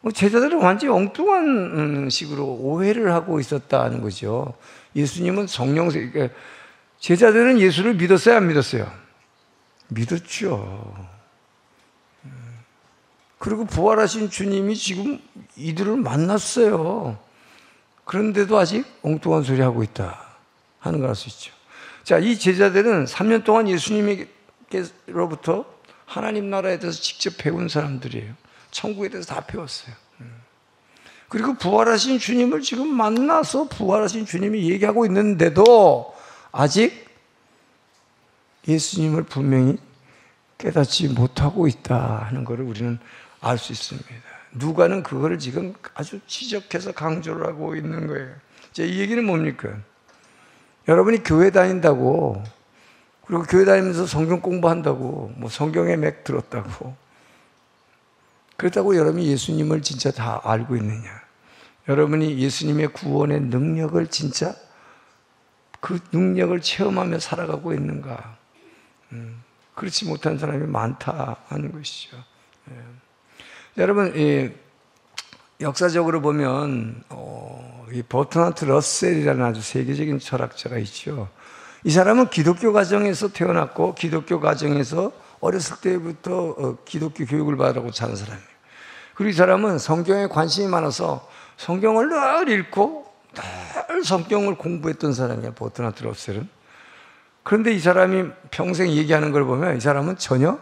제자들은 완전히 엉뚱한 식으로 오해를 하고 있었다는 거죠. 예수님은 그러니까 제자들은 예수를 믿었어요, 안 믿었어요? 믿었죠. 그리고 부활하신 주님이 지금 이들을 만났어요. 그런데도 아직 엉뚱한 소리 하고 있다 하는 걸 알 수 있죠. 자, 이 제자들은 3년 동안 예수님께로부터 하나님 나라에 대해서 직접 배운 사람들이에요. 천국에 대해서 다 배웠어요. 그리고 부활하신 주님을 지금 만나서 부활하신 주님이 얘기하고 있는데도 아직 예수님을 분명히 깨닫지 못하고 있다 하는 것을 우리는 알 수 있습니다. 누가는 그거를 지금 아주 지적해서 강조를 하고 있는 거예요. 자, 이 얘기는 뭡니까? 여러분이 교회 다닌다고, 그리고 교회 다니면서 성경 공부한다고, 뭐 성경에 맥 들었다고, 그렇다고 여러분이 예수님을 진짜 다 알고 있느냐? 여러분이 예수님의 구원의 능력을 진짜 그 능력을 체험하며 살아가고 있는가? 그렇지 못한 사람이 많다 하는 것이죠. 여러분, 역사적으로 보면 이 버트나트 러셀이라는 아주 세계적인 철학자가 있죠. 이 사람은 기독교 가정에서 태어났고 기독교 가정에서 어렸을 때부터 기독교 교육을 받으라고 자란 사람이에요. 그리고 이 사람은 성경에 관심이 많아서 성경을 늘 읽고 늘 성경을 공부했던 사람이야, 버트나트 러셀은. 그런데 이 사람이 평생 얘기하는 걸 보면 이 사람은 전혀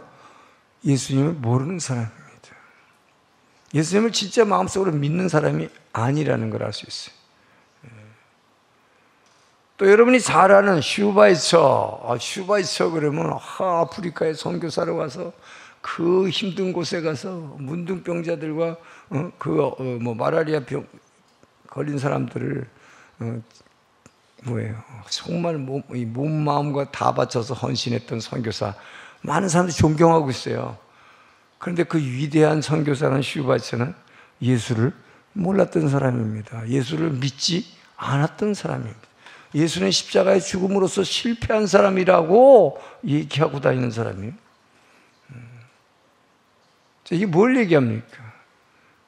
예수님을 모르는 사람입니다. 예수님을 진짜 마음속으로 믿는 사람이 아니라는 걸 알 수 있어요. 또 여러분이 잘 아는 슈바이처 그러면 아프리카에 선교사로 와서 그 힘든 곳에 가서 문둥병자들과 마라리아 병 걸린 사람들을 정말 몸 마음과 다 바쳐서 헌신했던 선교사, 많은 사람들이 존경하고 있어요. 그런데 그 위대한 선교사는 슈바이처는 예수를 몰랐던 사람입니다. 예수를 믿지 않았던 사람입니다. 예수는 십자가의 죽음으로써 실패한 사람이라고 얘기하고 다니는 사람이에요. 이게 뭘 얘기합니까?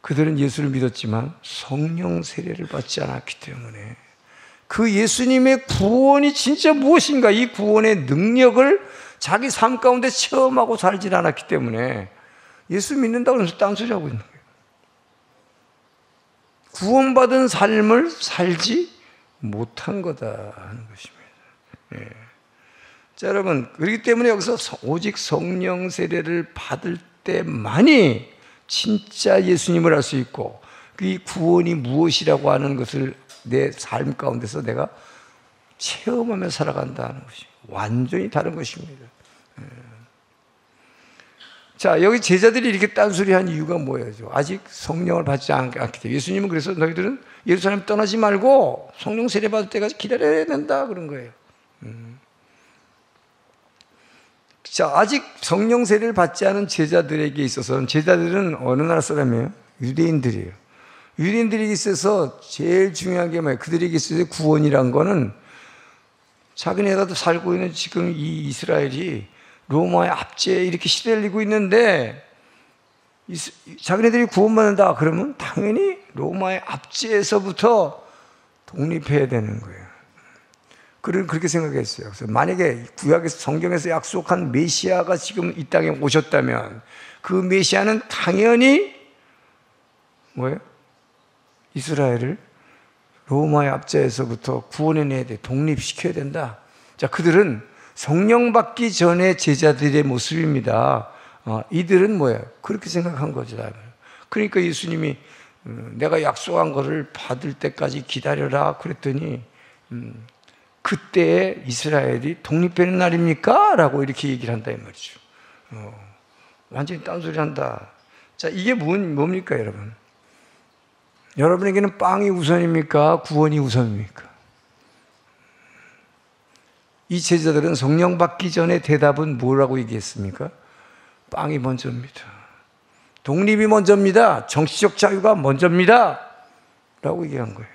그들은 예수를 믿었지만 성령 세례를 받지 않았기 때문에 그 예수님의 구원이 진짜 무엇인가, 이 구원의 능력을 자기 삶 가운데 체험하고 살지 않았기 때문에 예수 믿는다고 해서 딴소리 하고 있는 거예요. 구원받은 삶을 살지 못한 거다 하는 것입니다. 예. 자, 여러분, 그렇기 때문에 여기서 오직 성령 세례를 받을 때만이 진짜 예수님을 알 수 있고 그 구원이 무엇이라고 하는 것을 내 삶 가운데서 내가 체험하며 살아간다는 것이 완전히 다른 것입니다. 예. 자, 여기 제자들이 이렇게 딴소리한 이유가 뭐예요? 아직 성령을 받지 않기 때문에. 예수님은 그래서 너희들은 예루살렘 떠나지 말고 성령 세례 받을 때까지 기다려야 된다 그런 거예요. 자, 아직 성령 세례를 받지 않은 제자들에게 있어서는, 제자들은 어느 나라 사람이에요? 유대인들이에요. 유대인들에게 있어서 제일 중요한 게 뭐예요? 그들에게 있어서 구원이란 거는 자기네가 살고 있는 지금 이 이스라엘이 로마의 압제에 이렇게 시달리고 있는데 자기네들이 구원받는다 그러면 당연히 로마의 압제에서부터 독립해야 되는 거예요. 그렇게 생각했어요. 그래서 만약에 구약에서 성경에서 약속한 메시아가 지금 이 땅에 오셨다면 그 메시아는 당연히 뭐예요? 이스라엘을 로마의 압제에서부터 구원해내야 돼, 독립시켜야 된다. 자, 그들은 성령 받기 전에 제자들의 모습입니다. 이들은 뭐예요? 그렇게 생각한 거죠. 그러니까 예수님이 내가 약속한 것을 받을 때까지 기다려라 그랬더니 그때에 이스라엘이 독립되는 날입니까? 라고 이렇게 얘기를 한다 이 말이죠. 완전히 딴소리 한다. 자, 이게 뭡니까 여러분? 여러분에게는 빵이 우선입니까? 구원이 우선입니까? 이 제자들은 성령 받기 전에 대답은 뭐라고 얘기했습니까? 빵이 먼저입니다. 독립이 먼저입니다. 정치적 자유가 먼저입니다. 라고 얘기한 거예요.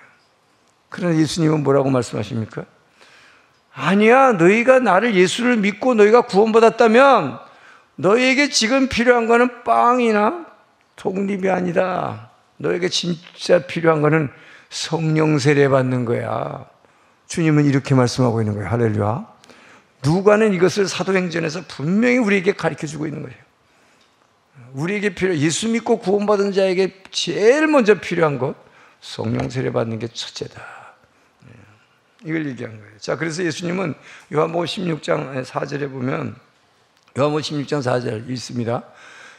그러나 예수님은 뭐라고 말씀하십니까? 아니야, 너희가 나를 예수를 믿고 너희가 구원받았다면 너희에게 지금 필요한 거는 빵이나 독립이 아니다. 너에게 진짜 필요한 거는 성령 세례 받는 거야. 주님은 이렇게 말씀하고 있는 거예요. 할렐루야. 누가는 이것을 사도행전에서 분명히 우리에게 가르쳐주고 있는 거예요. 우리에게 예수 믿고 구원받은 자에게 제일 먼저 필요한 것, 성령 세례 받는 게 첫째다. 이걸 얘기한 거예요. 자, 그래서 예수님은 요한복음 16장 4절에 보면, 요한복음 16장 4절 읽습니다.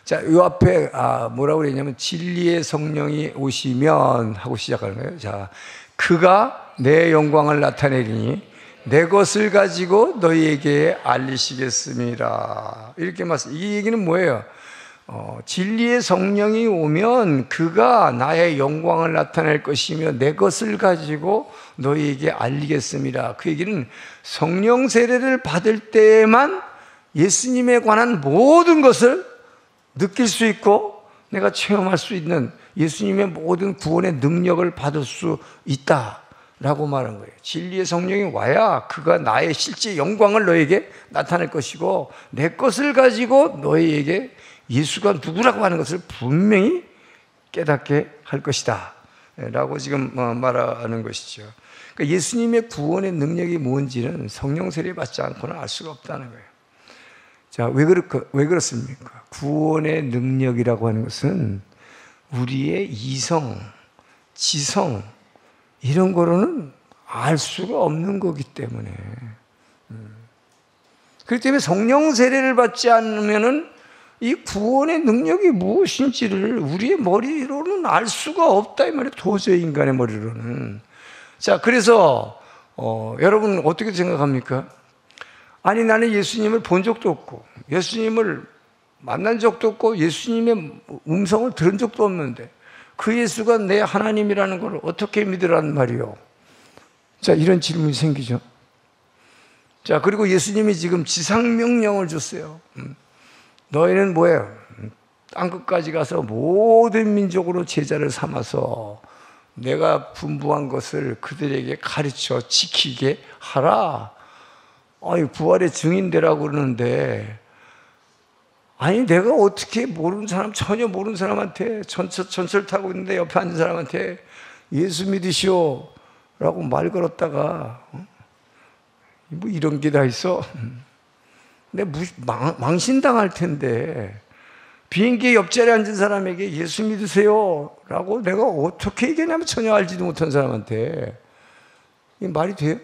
자, 요 앞에 뭐라고 그랬냐면 진리의 성령이 오시면 하고 시작하는 거예요. 자, 그가 내 영광을 나타내리니 내 것을 가지고 너희에게 알리시겠습니다. 이렇게 말씀. 이 얘기는 뭐예요? 진리의 성령이 오면 그가 나의 영광을 나타낼 것이며 내 것을 가지고 너희에게 알리겠습니다. 그 얘기는 성령 세례를 받을 때에만 예수님에 관한 모든 것을 느낄 수 있고 내가 체험할 수 있는 예수님의 모든 구원의 능력을 받을 수 있다라고 말한 거예요. 진리의 성령이 와야 그가 나의 실제 영광을 너에게 나타낼 것이고 내 것을 가지고 너희에게 예수가 누구라고 하는 것을 분명히 깨닫게 할 것이다 라고 지금 말하는 것이죠. 그러니까 예수님의 구원의 능력이 뭔지는 성령 세례 받지 않고는 알 수가 없다는 거예요. 자, 왜 그렇습니까? 구원의 능력이라고 하는 것은 우리의 이성, 지성 이런 거로는 알 수가 없는 거기 때문에 그렇기 때문에 성령 세례를 받지 않으면은 이 구원의 능력이 무엇인지를 우리의 머리로는 알 수가 없다 이 말이에요. 도저히 인간의 머리로는. 자, 그래서 여러분 어떻게 생각합니까? 아니 나는 예수님을 본 적도 없고 예수님을 만난 적도 없고 예수님의 음성을 들은 적도 없는데 그 예수가 내 하나님이라는 걸 어떻게 믿으라는 말이요? 자, 이런 질문이 생기죠. 자, 그리고 예수님이 지금 지상명령을 줬어요. 너희는 뭐예요? 땅끝까지 가서 모든 민족으로 제자를 삼아서 내가 분부한 것을 그들에게 가르쳐 지키게 하라. 아니, 부활의 증인되라고 그러는데 아니 내가 어떻게 모르는 사람, 전혀 모르는 사람한테 전철 타고 있는데 옆에 앉은 사람한테 예수 믿으시오 라고 말 걸었다가 뭐 이런 게 다 있어? 내가 망신당할 텐데 비행기 옆자리에 앉은 사람에게 예수 믿으세요 라고 내가 어떻게 얘기하냐면 전혀 알지도 못한 사람한테 이게 말이 돼요?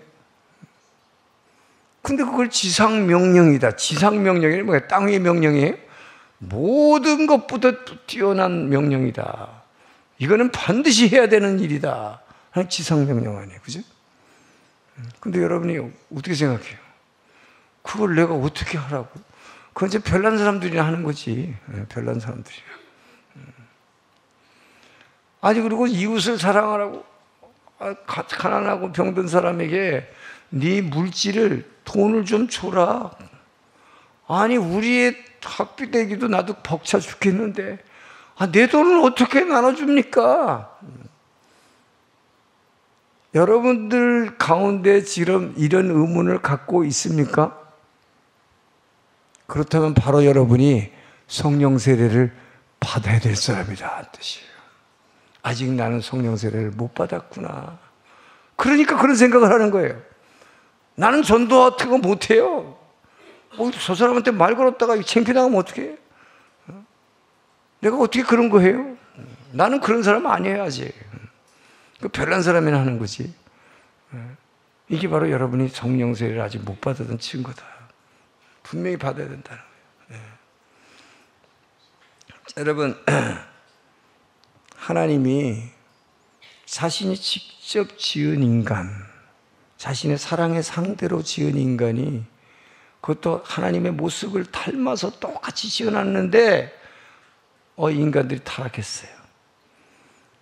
근데 그걸 지상명령이다. 지상명령이 뭐야? 땅 위의 명령이에요? 모든 것보다 뛰어난 명령이다. 이거는 반드시 해야 되는 일이다. 하는 지상명령 아니에요. 그죠? 근데 여러분이 어떻게 생각해요? 그걸 내가 어떻게 하라고? 그건 이제 별난 사람들이나 하는 거지. 별난 사람들이야. 아니, 그리고 이웃을 사랑하라고, 가난하고 병든 사람에게 네 물질을, 돈을 좀 줘라. 아니, 우리의 학비 내기도 나도 벅차 죽겠는데, 내 돈을 어떻게 나눠줍니까? 여러분들 가운데 지금 이런 의문을 갖고 있습니까? 그렇다면 바로 여러분이 성령 세례를 받아야 될 사람이다 뜻이에요. 아직 나는 성령 세례를 못 받았구나. 그러니까 그런 생각을 하는 거예요. 나는 전도 같은 거 못해요. 저 사람한테 말 걸었다가 창피당하면 어떡해? 내가 어떻게 그런 거 해요? 나는 그런 사람 아니에요 아직. 그 별난 사람이나 하는 거지. 이게 바로 여러분이 성령 세례를 아직 못 받았던 증거다. 분명히 받아야 된다는 거예요. 여러분, 하나님이 자신이 직접 지은 인간, 자신의 사랑의 상대로 지은 인간이 그것도 하나님의 모습을 닮아서 똑같이 지어놨는데 인간들이 타락했어요.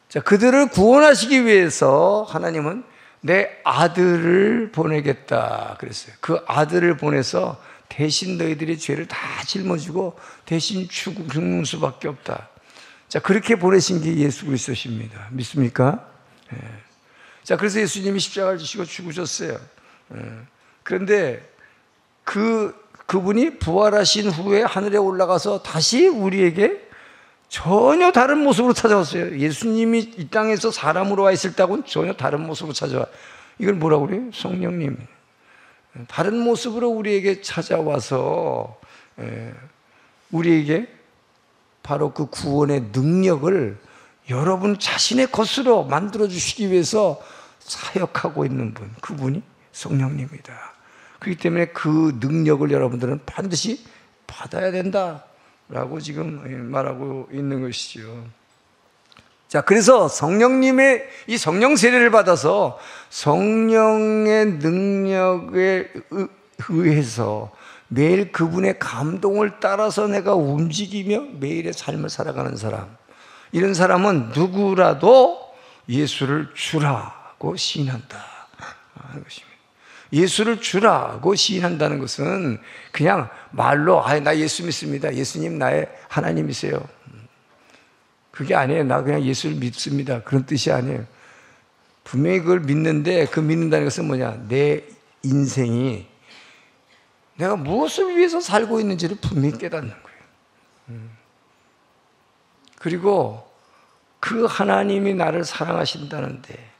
자, 그들을 구원하시기 위해서 하나님은 내 아들을 보내겠다 그랬어요. 그 아들을 보내서 대신 너희들의 죄를 다 짊어지고 대신 죽는 수밖에 없다. 자, 그렇게 보내신 게 예수 그리스도십니다. 믿습니까? 예. 자, 그래서 예수님이 십자가를 지시고 죽으셨어요. 그런데 그분이 부활하신 후에 하늘에 올라가서 다시 우리에게 전혀 다른 모습으로 찾아왔어요. 예수님이 이 땅에서 사람으로 와 있을 때하고는 전혀 다른 모습으로 찾아와. 이걸 뭐라고 그래요? 성령님. 다른 모습으로 우리에게 찾아와서 우리에게 바로 그 구원의 능력을 여러분 자신의 것으로 만들어 주시기 위해서 사역하고 있는 분, 그분이 성령님이다. 그렇기 때문에 그 능력을 여러분들은 반드시 받아야 된다라고 지금 말하고 있는 것이죠. 자, 그래서 성령님의 이 성령 세례를 받아서 성령의 능력에 의해서 매일 그분의 감동을 따라서 내가 움직이며 매일의 삶을 살아가는 사람, 이런 사람은 누구라도 예수를 주라고 시인한다 하는 것입니다. 예수를 주라고 시인한다는 것은 그냥 말로 나 예수 믿습니다, 예수님 나의 하나님이세요, 그게 아니에요. 나 그냥 예수를 믿습니다, 그런 뜻이 아니에요. 분명히 그걸 믿는데, 그 믿는다는 것은 뭐냐, 내 인생이 내가 무엇을 위해서 살고 있는지를 분명히 깨닫는 거예요. 그리고 그 하나님이 나를 사랑하신다는데,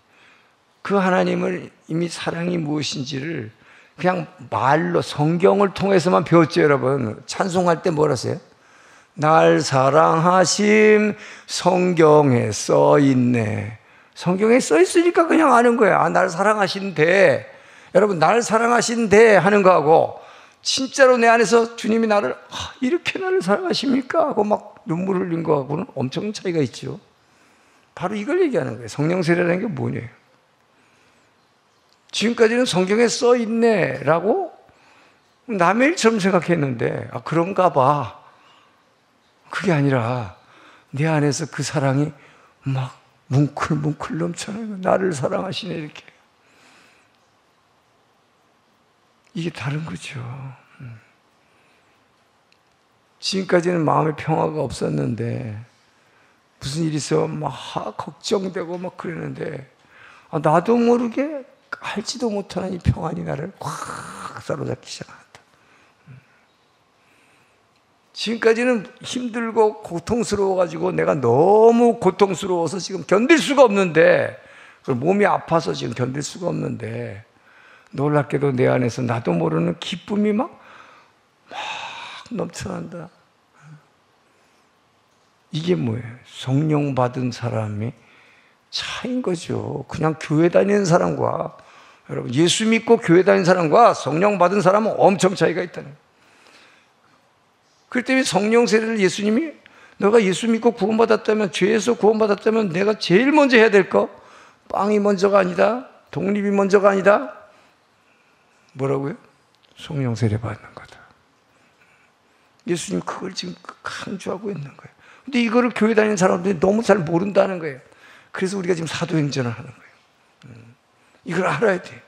그 하나님을 이미 사랑이 무엇인지를 그냥 말로 성경을 통해서만 배웠죠. 여러분 찬송할 때 뭐라 하세요? 날 사랑하심 성경에 써있네. 성경에 써있으니까 그냥 아는 거야. 날 사랑하신대. 여러분 날 사랑하신대 하는 거하고 진짜로 내 안에서 주님이 나를 이렇게 나를 사랑하십니까? 하고 막 눈물 흘린 거하고는 엄청 차이가 있죠. 바로 이걸 얘기하는 거예요. 성령 세례라는 게 뭐냐요? 지금까지는 성경에 써있네 라고 남의 일처럼 생각했는데 그런가 봐. 그게 아니라 내 안에서 그 사랑이 막 뭉클뭉클 넘쳐나요. 나를 사랑하시네 이렇게. 이게 다른 거죠. 지금까지는 마음의 평화가 없었는데 무슨 일이 있어 막 걱정되고 막 그러는데 나도 모르게 알지도 못하는 이 평안이 나를 확 사로잡기 시작한다. 지금까지는 힘들고 고통스러워가지고 내가 너무 고통스러워서 지금 견딜 수가 없는데, 몸이 아파서 지금 견딜 수가 없는데, 놀랍게도 내 안에서 나도 모르는 기쁨이 막 넘쳐난다. 이게 뭐예요? 성령 받은 사람이 차이인 거죠. 그냥 교회 다니는 사람과, 여러분 예수 믿고 교회 다니는 사람과 성령 받은 사람은 엄청 차이가 있다는 거예요. 그렇기 때문에 성령 세례를 예수님이 너가 예수 믿고 구원받았다면, 죄에서 구원받았다면 내가 제일 먼저 해야 될 거, 빵이 먼저가 아니다, 독립이 먼저가 아니다, 뭐라고요? 성령 세례 받는 거다. 예수님 그걸 지금 강조하고 있는 거예요. 근데 이거를 교회 다니는 사람들이 너무 잘 모른다는 거예요. 그래서 우리가 지금 사도행전을 하는 거예요. 이걸 알아야 돼요.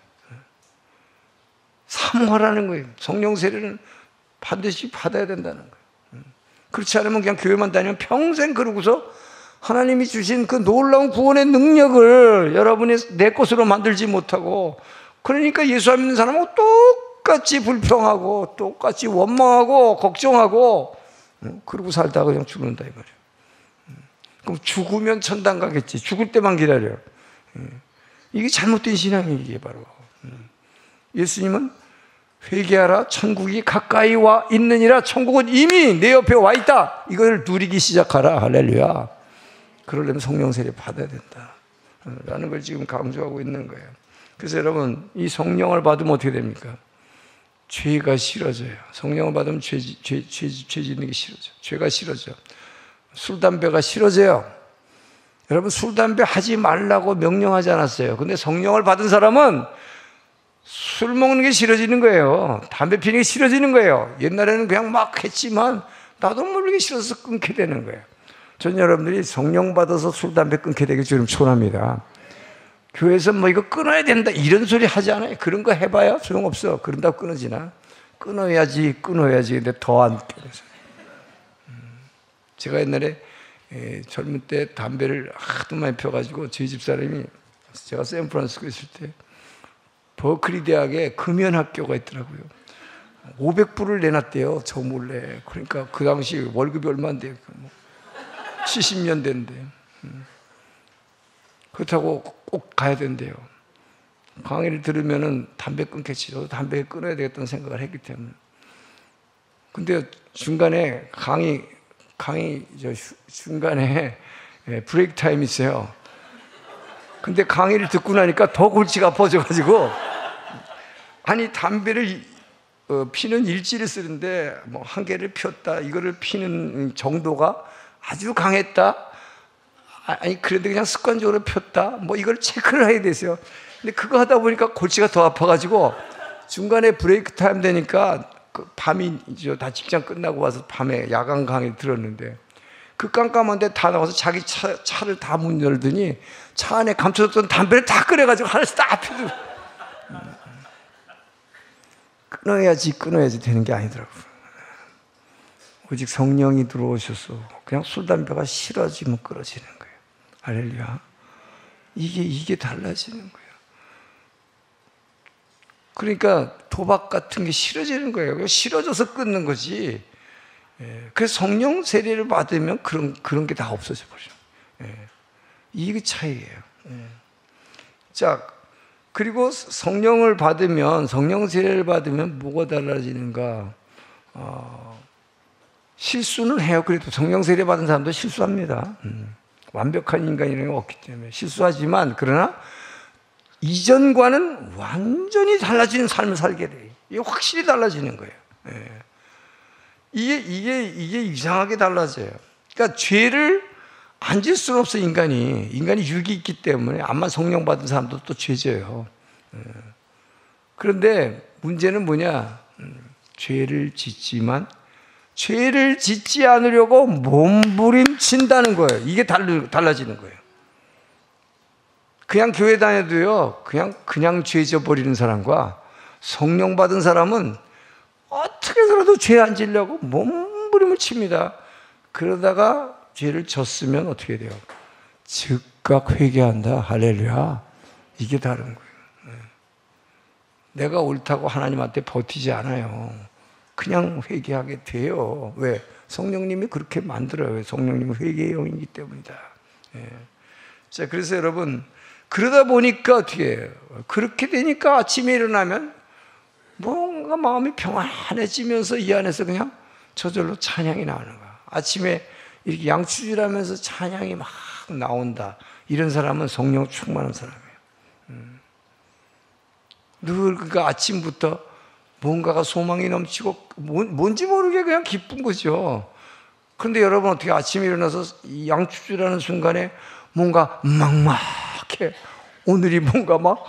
사모하라는 거예요. 성령 세례는 반드시 받아야 된다는 거예요. 그렇지 않으면 그냥 교회만 다니면 평생 그러고서 하나님이 주신 그 놀라운 구원의 능력을 여러분이 내 것으로 만들지 못하고, 그러니까 예수 안 믿는 사람하고 똑같이 불평하고 똑같이 원망하고 걱정하고 그러고 살다가 그냥 죽는다 이 말이에요. 그럼 죽으면 천당 가겠지. 죽을 때만 기다려요. 이게 잘못된 신앙이에요. 이게 바로 예수님은 회개하라 천국이 가까이 와 있느니라, 천국은 이미 내 옆에 와 있다, 이걸 누리기 시작하라. 할렐루야. 그러려면 성령 세례 받아야 된다 라는 걸 지금 강조하고 있는 거예요. 그래서 여러분 이 성령을 받으면 어떻게 됩니까? 죄가 싫어져요. 성령을 받으면 죄 짓는 게 싫어져. 죄가 싫어져. 술 담배가 싫어져요. 여러분 술 담배 하지 말라고 명령하지 않았어요. 근데 성령을 받은 사람은 술 먹는 게 싫어지는 거예요. 담배 피는 게 싫어지는 거예요. 옛날에는 그냥 막 했지만 나도 모르게 싫어서 끊게 되는 거예요. 전 여러분들이 성령 받아서 술 담배 끊게 되길 주님 초랍니다. 교회에서 뭐 이거 끊어야 된다 이런 소리 하지 않아요. 그런 거 해봐야 소용없어. 그런다고 끊어지나? 끊어야지. 근데 더 안 끊어져. 제가 옛날에 젊을 때 담배를 하도 많이 펴가지고 저희 집사람이, 제가 샌프란시스코 있을 때 버클리 대학에 금연학교가 있더라고요. 500불을 내놨대요, 저 몰래. 그러니까 그 당시 월급이 얼마인데 70년 된대. 그렇다고 꼭 가야 된대요. 강의를 들으면은 담배 끊겠지. 저도 담배 끊어야 되겠다는 생각을 했기 때문에. 근데 중간에 중간에 브레이크 타임이 있어요. 근데 강의를 듣고 나니까 더 골치가 아파져가지고, 아니, 담배를 피는 일지를 쓰는데 뭐 한 개를 피웠다, 이거를 피는 정도가 아주 강했다, 아니 그래도 그냥 습관적으로 폈다, 뭐 이걸 체크를 해야 되세요. 근데 그거 하다 보니까 골치가 더 아파가지고 중간에 브레이크 타임 되니까 밤이 다 직장 끝나고 와서 밤에 야간 강의 들었는데, 그 깜깜한데 다 나와서 자기 차를 다 문 열더니 차 안에 감춰뒀던 담배를 다 꺼내가지고 하나씩 다 피우고. 끊어야지 되는 게 아니더라고요. 오직 성령이 들어오셔서 그냥 술, 담배가 싫어지면 끊어지는 거예요. 할렐루야. 이게 달라지는 거예요. 그러니까 도박 같은 게 싫어지는 거예요. 싫어져서 끊는 거지. 그래서 성령 세례를 받으면 그런 게 다 없어져 버려요. 이게 차이예요. 자, 그리고 성령 세례를 받으면 뭐가 달라지는가? 실수는 해요. 그래도 성령 세례 받은 사람도 실수합니다. 완벽한 인간이라는 게 없기 때문에 실수하지만, 그러나 이전과는 완전히 달라지는 삶을 살게 돼요. 이게 확실히 달라지는 거예요. 이게 이상하게 달라져요. 그러니까 죄를 안 질 수는 없어. 인간이 육이 있기 때문에. 암만 성령 받은 사람도 또 죄져요. 그런데 문제는 뭐냐? 죄를 짓지만 죄를 짓지 않으려고 몸부림친다는 거예요. 이게 달라지는 거예요. 그냥 교회 다녀도요, 그냥 죄 져버리는 사람과 성령 받은 사람은 어떻게 해서라도 죄 안 지려고 몸부림을 칩니다. 그러다가 죄를 졌으면 어떻게 돼요? 즉각 회개한다. 할렐루야. 이게 다른 거예요. 내가 옳다고 하나님한테 버티지 않아요. 그냥 회개하게 돼요. 왜? 성령님이 그렇게 만들어요. 성령님은 회개의 영이기 때문이다. 자, 그래서 여러분, 그러다 보니까 어떻게 해요? 그렇게 되니까 아침에 일어나면 뭔가 마음이 평안해지면서 이 안에서 그냥 저절로 찬양이 나오는 거야. 아침에 이렇게 양치질하면서 찬양이 막 나온다. 이런 사람은 성령 충만한 사람이에요. 늘 그러니까 아침부터 뭔가가 소망이 넘치고 뭔지 모르게 그냥 기쁜 거죠. 그런데 여러분 어떻게 아침에 일어나서 이 양치질하는 순간에 뭔가 막막해. 오늘이 뭔가 막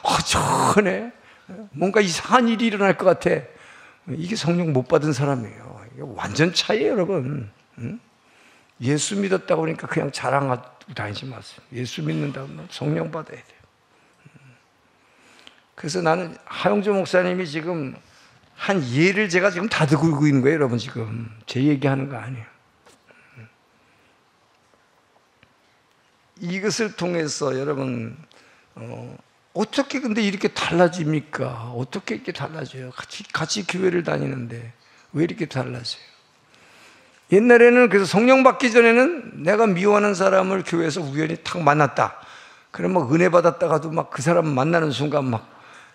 허전해. 뭔가 이상한 일이 일어날 것 같아. 이게 성령 못 받은 사람이에요. 이게 완전 차이예요, 여러분. 예수 믿었다고 그러니까 그냥 자랑하고 다니지 마세요. 예수 믿는다면 성령 받아야 돼요. 그래서 나는 하영조 목사님이 지금 한 예를 제가 지금 다듬고 있는 거예요, 여러분. 지금 제 얘기하는 거 아니에요. 이것을 통해서 여러분 어떻게 근데 이렇게 달라집니까? 어떻게 이렇게 달라져요? 같이 교회를 다니는데 왜 이렇게 달라져요? 옛날에는 그래서 성령 받기 전에는 내가 미워하는 사람을 교회에서 우연히 탁 만났다. 그럼 막 은혜 받았다가도 막 그 사람 만나는 순간 막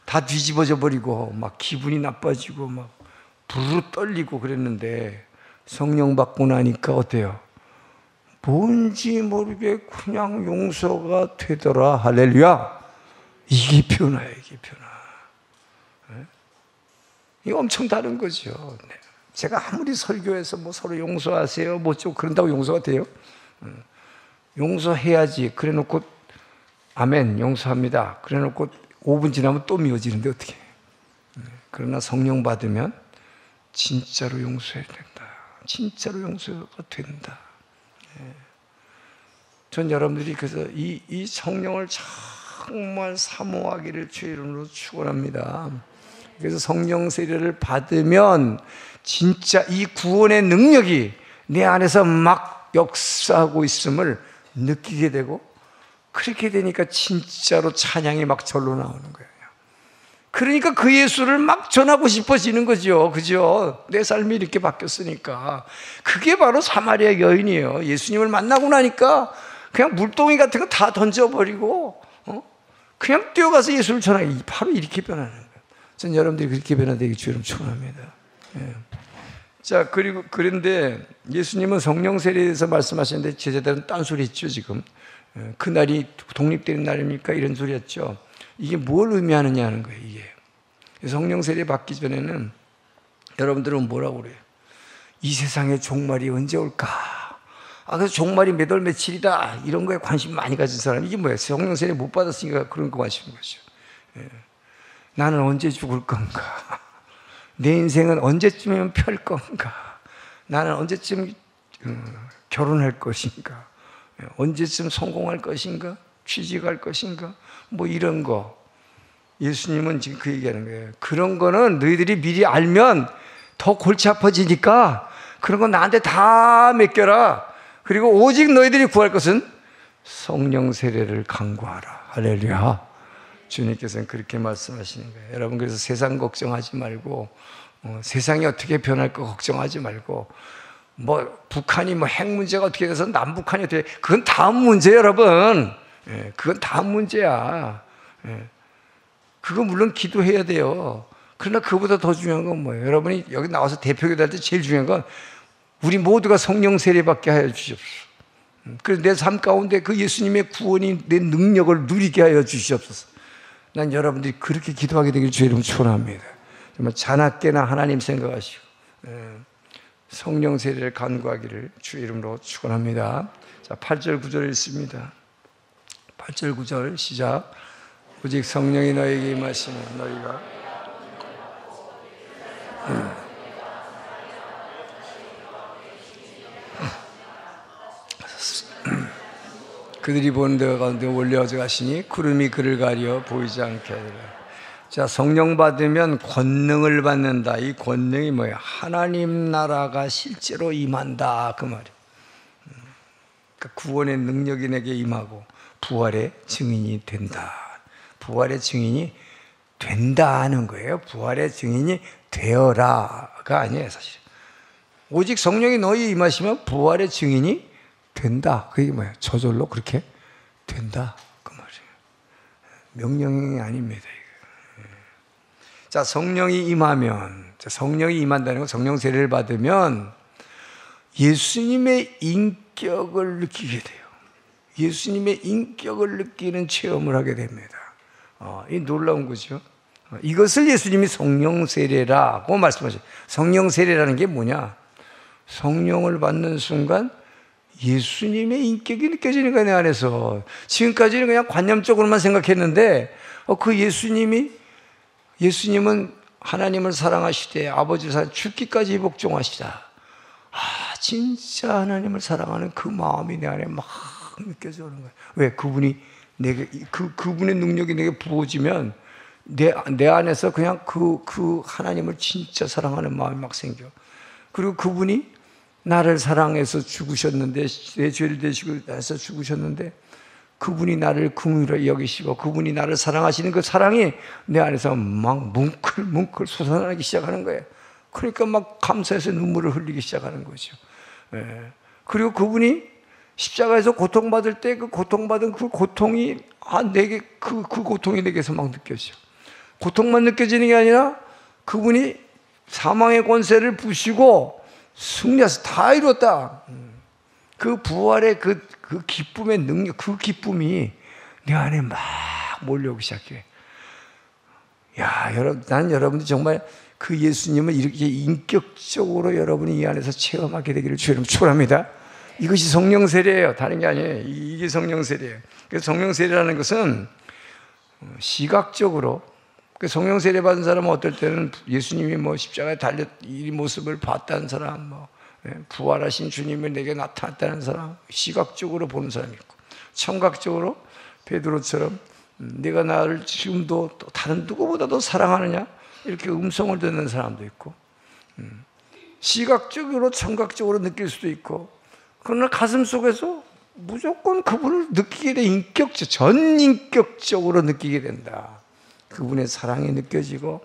다 뒤집어져 버리고 막 기분이 나빠지고 막 부르르 떨리고 그랬는데 성령 받고 나니까 어때요? 뭔지 모르게 그냥 용서가 되더라. 할렐루야. 이게 변화예요. 이게 변화. 이게 엄청 다른 거죠. 제가 아무리 설교해서 뭐 서로 용서하세요 뭐 좀 그런다고 용서가 돼요? 용서해야지. 그래 놓고 아멘 용서합니다. 그래 놓고 5분 지나면 또 미워지는데 어떻게 해요? 그러나 성령 받으면 진짜로 용서해야 된다. 진짜로 용서가 된다. 전 여러분들이 그래서 이 성령을 정말 사모하기를 주의 이름으로 축원합니다. 그래서 성령 세례를 받으면 진짜 이 구원의 능력이 내 안에서 막 역사하고 있음을 느끼게 되고, 그렇게 되니까 진짜로 찬양이 막 절로 나오는 거예요. 그러니까 그 예수를 막 전하고 싶어지는 거죠. 그죠? 내 삶이 이렇게 바뀌었으니까. 그게 바로 사마리아 여인이에요. 예수님을 만나고 나니까 그냥 물동이 같은 거 다 던져버리고 그냥 뛰어가서 예수를 전하기. 바로 이렇게 변하는 거예요. 전 여러분들이 그렇게 변화되기 주님 축원합니다. 예. 자, 그리고 그런데 예수님은 성령 세례에 대해서 말씀하셨는데 제자들은 딴소리 했죠. 지금 그날이 독립되는 날입니까? 이런 소리 했죠. 이게 뭘 의미하느냐 하는 거예요. 이게 성령 세례 받기 전에는 여러분들은 뭐라고 그래요? 이 세상에 종말이 언제 올까? 그래서 종말이 몇 월 며칠이다 이런 거에 관심 많이 가진 사람. 이게 뭐예요? 성령 세례 못 받았으니까 그런 거 관심인 거죠. 예. 나는 언제 죽을 건가? 내 인생은 언제쯤이면 펼 건가? 나는 언제쯤 결혼할 것인가? 언제쯤 성공할 것인가? 취직할 것인가? 뭐 이런 거. 예수님은 지금 그 얘기하는 거예요. 그런 거는 너희들이 미리 알면 더 골치 아파지니까 그런 거 나한테 다 맡겨라. 그리고 오직 너희들이 구할 것은 성령 세례를 간구하라. 할렐루야. 주님께서는 그렇게 말씀하시는 거예요. 여러분, 그래서 세상 걱정하지 말고 세상이 어떻게 변할 거 걱정하지 말고 뭐 북한이 뭐 핵 문제가 어떻게 돼서 남북한이 어떻게, 그건 다음 문제예요, 여러분. 예, 그건 다음 문제야. 예. 그거 물론 기도해야 돼요. 그러나 그보다 더 중요한 건 뭐예요? 여러분이 여기 나와서 대표기도할 때 제일 중요한 건 우리 모두가 성령 세례받게 하여 주시옵소서. 그래서 내 삶 가운데 그 예수님의 구원이 내 능력을 누리게 하여 주시옵소서. 난 여러분들이 그렇게 기도하게 되길 주의 이름 축원합니다. 정말 자나깨나 하나님 생각하시고 성령 세례를 간구하기를 주의 이름으로 축원합니다. 자, 8절 9절 읽습니다. 8절 9절 시작. 오직 성령이 너에게 임하시면 너희가 그들이 보는 데 가운데 올려져 가시니 구름이 그를 가려 보이지 않게 하리라. 자, 성령 받으면 권능을 받는다. 이 권능이 뭐예요? 하나님 나라가 실제로 임한다 그 말이에요. 그러니까 구원의 능력이 내게 임하고 부활의 증인이 된다. 부활의 증인이 된다 하는 거예요. 부활의 증인이 되어라가 아니에요, 사실. 오직 성령이 너희 임하시면 부활의 증인이 된다. 그게 뭐예요? 저절로 그렇게 된다 그 말이에요. 명령이 아닙니다. 이거. 자, 성령이 임하면, 성령이 임한다는 건 성령 세례를 받으면 예수님의 인격을 느끼게 돼요. 예수님의 인격을 느끼는 체험을 하게 됩니다. 이 놀라운 거죠. 이것을 예수님이 성령 세례라고 말씀하셨어요. 성령 세례라는 게 뭐냐? 성령을 받는 순간 예수님의 인격이 느껴지는 거야, 내 안에서. 지금까지는 그냥 관념적으로만 생각했는데 그 예수님은 하나님을 사랑하시되 아버지를 사랑, 죽기까지 복종하시다. 진짜 하나님을 사랑하는 그 마음이 내 안에 막 느껴져 오는 거예요. 왜? 그분이 내게 그분의 능력이 내게 부어지면 내 안에서 그냥 그 하나님을 진짜 사랑하는 마음이 막 생겨. 그리고 그분이 나를 사랑해서 죽으셨는데, 내 죄를 대시고 해서 죽으셨는데 그분이 나를 긍휼히 여기시고 그분이 나를 사랑하시는 그 사랑이 내 안에서 막 뭉클뭉클 솟아나기 시작하는 거예요. 그러니까 막 감사해서 눈물을 흘리기 시작하는 거죠. 예. 그리고 그분이 십자가에서 고통받을 때 그 고통받은 그 고통이 내게 그 고통이 내게서 막 느껴져. 고통만 느껴지는 게 아니라 그분이 사망의 권세를 부시고 승리해서 다 이뤘다. 그 부활의 그 기쁨의 능력, 그 기쁨이 내 안에 막 몰려오기 시작해. 야, 난 여러분들 정말 그 예수님을 이렇게 인격적으로 여러분이 이 안에서 체험하게 되기를 주님 축원합니다. 이것이 성령 세례예요. 다른 게 아니에요. 이게 성령 세례예요. 그래서 성령 세례라는 것은 시각적으로, 성령 세례 받은 사람은 어떨 때는 예수님이 뭐 십자가에 달려 이 모습을 봤다는 사람, 뭐 부활하신 주님이 내게 나타났다는 사람, 시각적으로 보는 사람이 있고, 청각적으로 베드로처럼 내가 나를 지금도 또 다른 누구보다도 사랑하느냐 이렇게 음성을 듣는 사람도 있고, 시각적으로 청각적으로 느낄 수도 있고, 그러나 가슴 속에서 무조건 그분을 느끼게 돼. 전인격적으로 느끼게 된다. 그분의 사랑이 느껴지고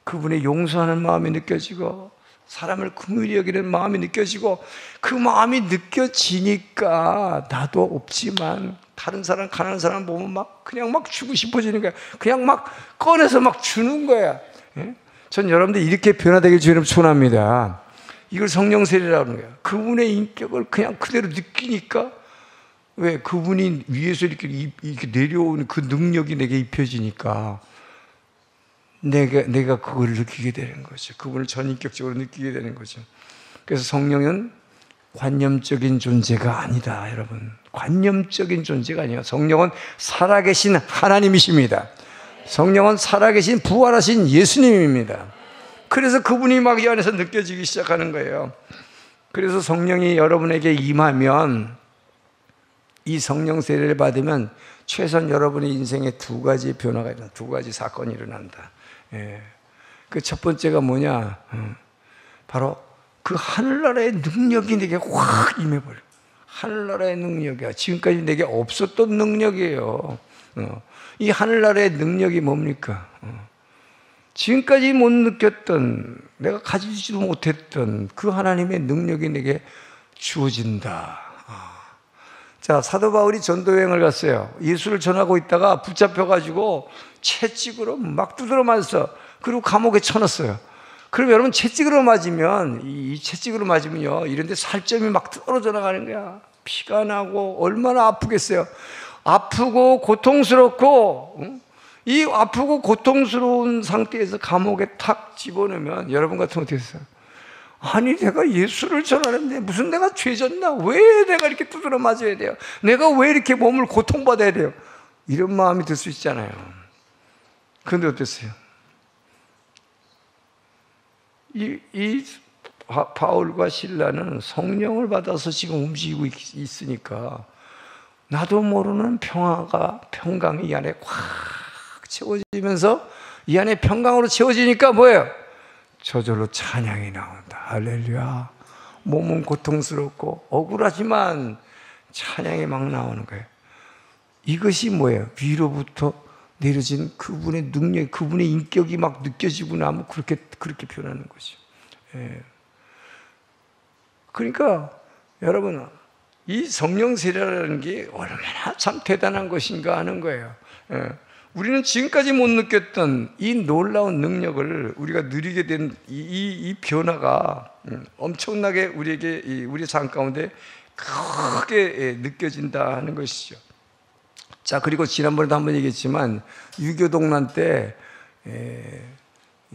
그분의 용서하는 마음이 느껴지고 사람을 긍휼히 여기는 마음이 느껴지고 그 마음이 느껴지니까 나도 없지만 다른 사람 가난한 사람 보면 막 그냥 막 주고 싶어지는 거야. 그냥 막 꺼내서 막 주는 거야. 예? 전 여러분들 이렇게 변화되길 주님 축원합니다. 이걸 성령 세례라고 하는 거야. 그분의 인격을 그냥 그대로 느끼니까 왜 그분이 위에서 이렇게 내려오는 그 능력이 내게 입혀지니까 내가 그걸 느끼게 되는 거죠. 그분을 전인격적으로 느끼게 되는 거죠. 그래서 성령은 관념적인 존재가 아니다, 여러분. 관념적인 존재가 아니에요. 성령은 살아계신 하나님이십니다. 성령은 살아계신 부활하신 예수님입니다. 그래서 그분이 막 이 안에서 느껴지기 시작하는 거예요. 그래서 성령이 여러분에게 임하면 이 성령 세례를 받으면 최소한 여러분의 인생에 두 가지 변화가 일어난다. 두 가지 사건이 일어난다. 예. 그 첫 번째가 뭐냐? 바로 그 하늘나라의 능력이 내게 확 임해버려. 하늘나라의 능력이야. 지금까지 내게 없었던 능력이에요. 이 하늘나라의 능력이 뭡니까? 지금까지 못 느꼈던, 내가 가지지도 못했던 그 하나님의 능력이 내게 주어진다. 자, 사도 바울이 전도여행을 갔어요. 예수를 전하고 있다가 붙잡혀가지고 채찍으로 막 두드려 맞았어. 그리고 감옥에 쳐넣었어요. 그럼 여러분 채찍으로 맞으면, 이 채찍으로 맞으면요, 이런데 살점이 막 떨어져 나가는 거야. 피가 나고 얼마나 아프겠어요. 아프고 고통스럽고, 이 아프고 고통스러운 상태에서 감옥에 탁 집어넣으면 여러분 같으면 어떻게 했어요? 아니, 내가 예수를 전하는데 무슨 내가 죄졌나? 왜 내가 이렇게 두드려 맞아야 돼요? 내가 왜 이렇게 몸을 고통받아야 돼요? 이런 마음이 들 수 있잖아요. 그런데 어땠어요? 이 바울과 실라는 성령을 받아서 지금 움직이고 있으니까 나도 모르는 평강이 이 안에 확 채워지면서 이 안에 평강으로 채워지니까 뭐예요? 저절로 찬양이 나온다. 할렐루야. 몸은 고통스럽고 억울하지만 찬양이 막 나오는 거예요. 이것이 뭐예요? 위로부터 내려진 그분의 능력, 그분의 인격이 막 느껴지고 나면 그렇게 표현하는 거죠. 예. 그러니까 여러분, 이 성령 세례라는 게 얼마나 참 대단한 것인가 하는 거예요. 예. 우리는 지금까지 못 느꼈던 이 놀라운 능력을 우리가 누리게 된 이 변화가 엄청나게 우리에게, 우리 삶 가운데 크게 느껴진다 하는 것이죠. 자, 그리고 지난번에도 한번 얘기했지만 유교동란 때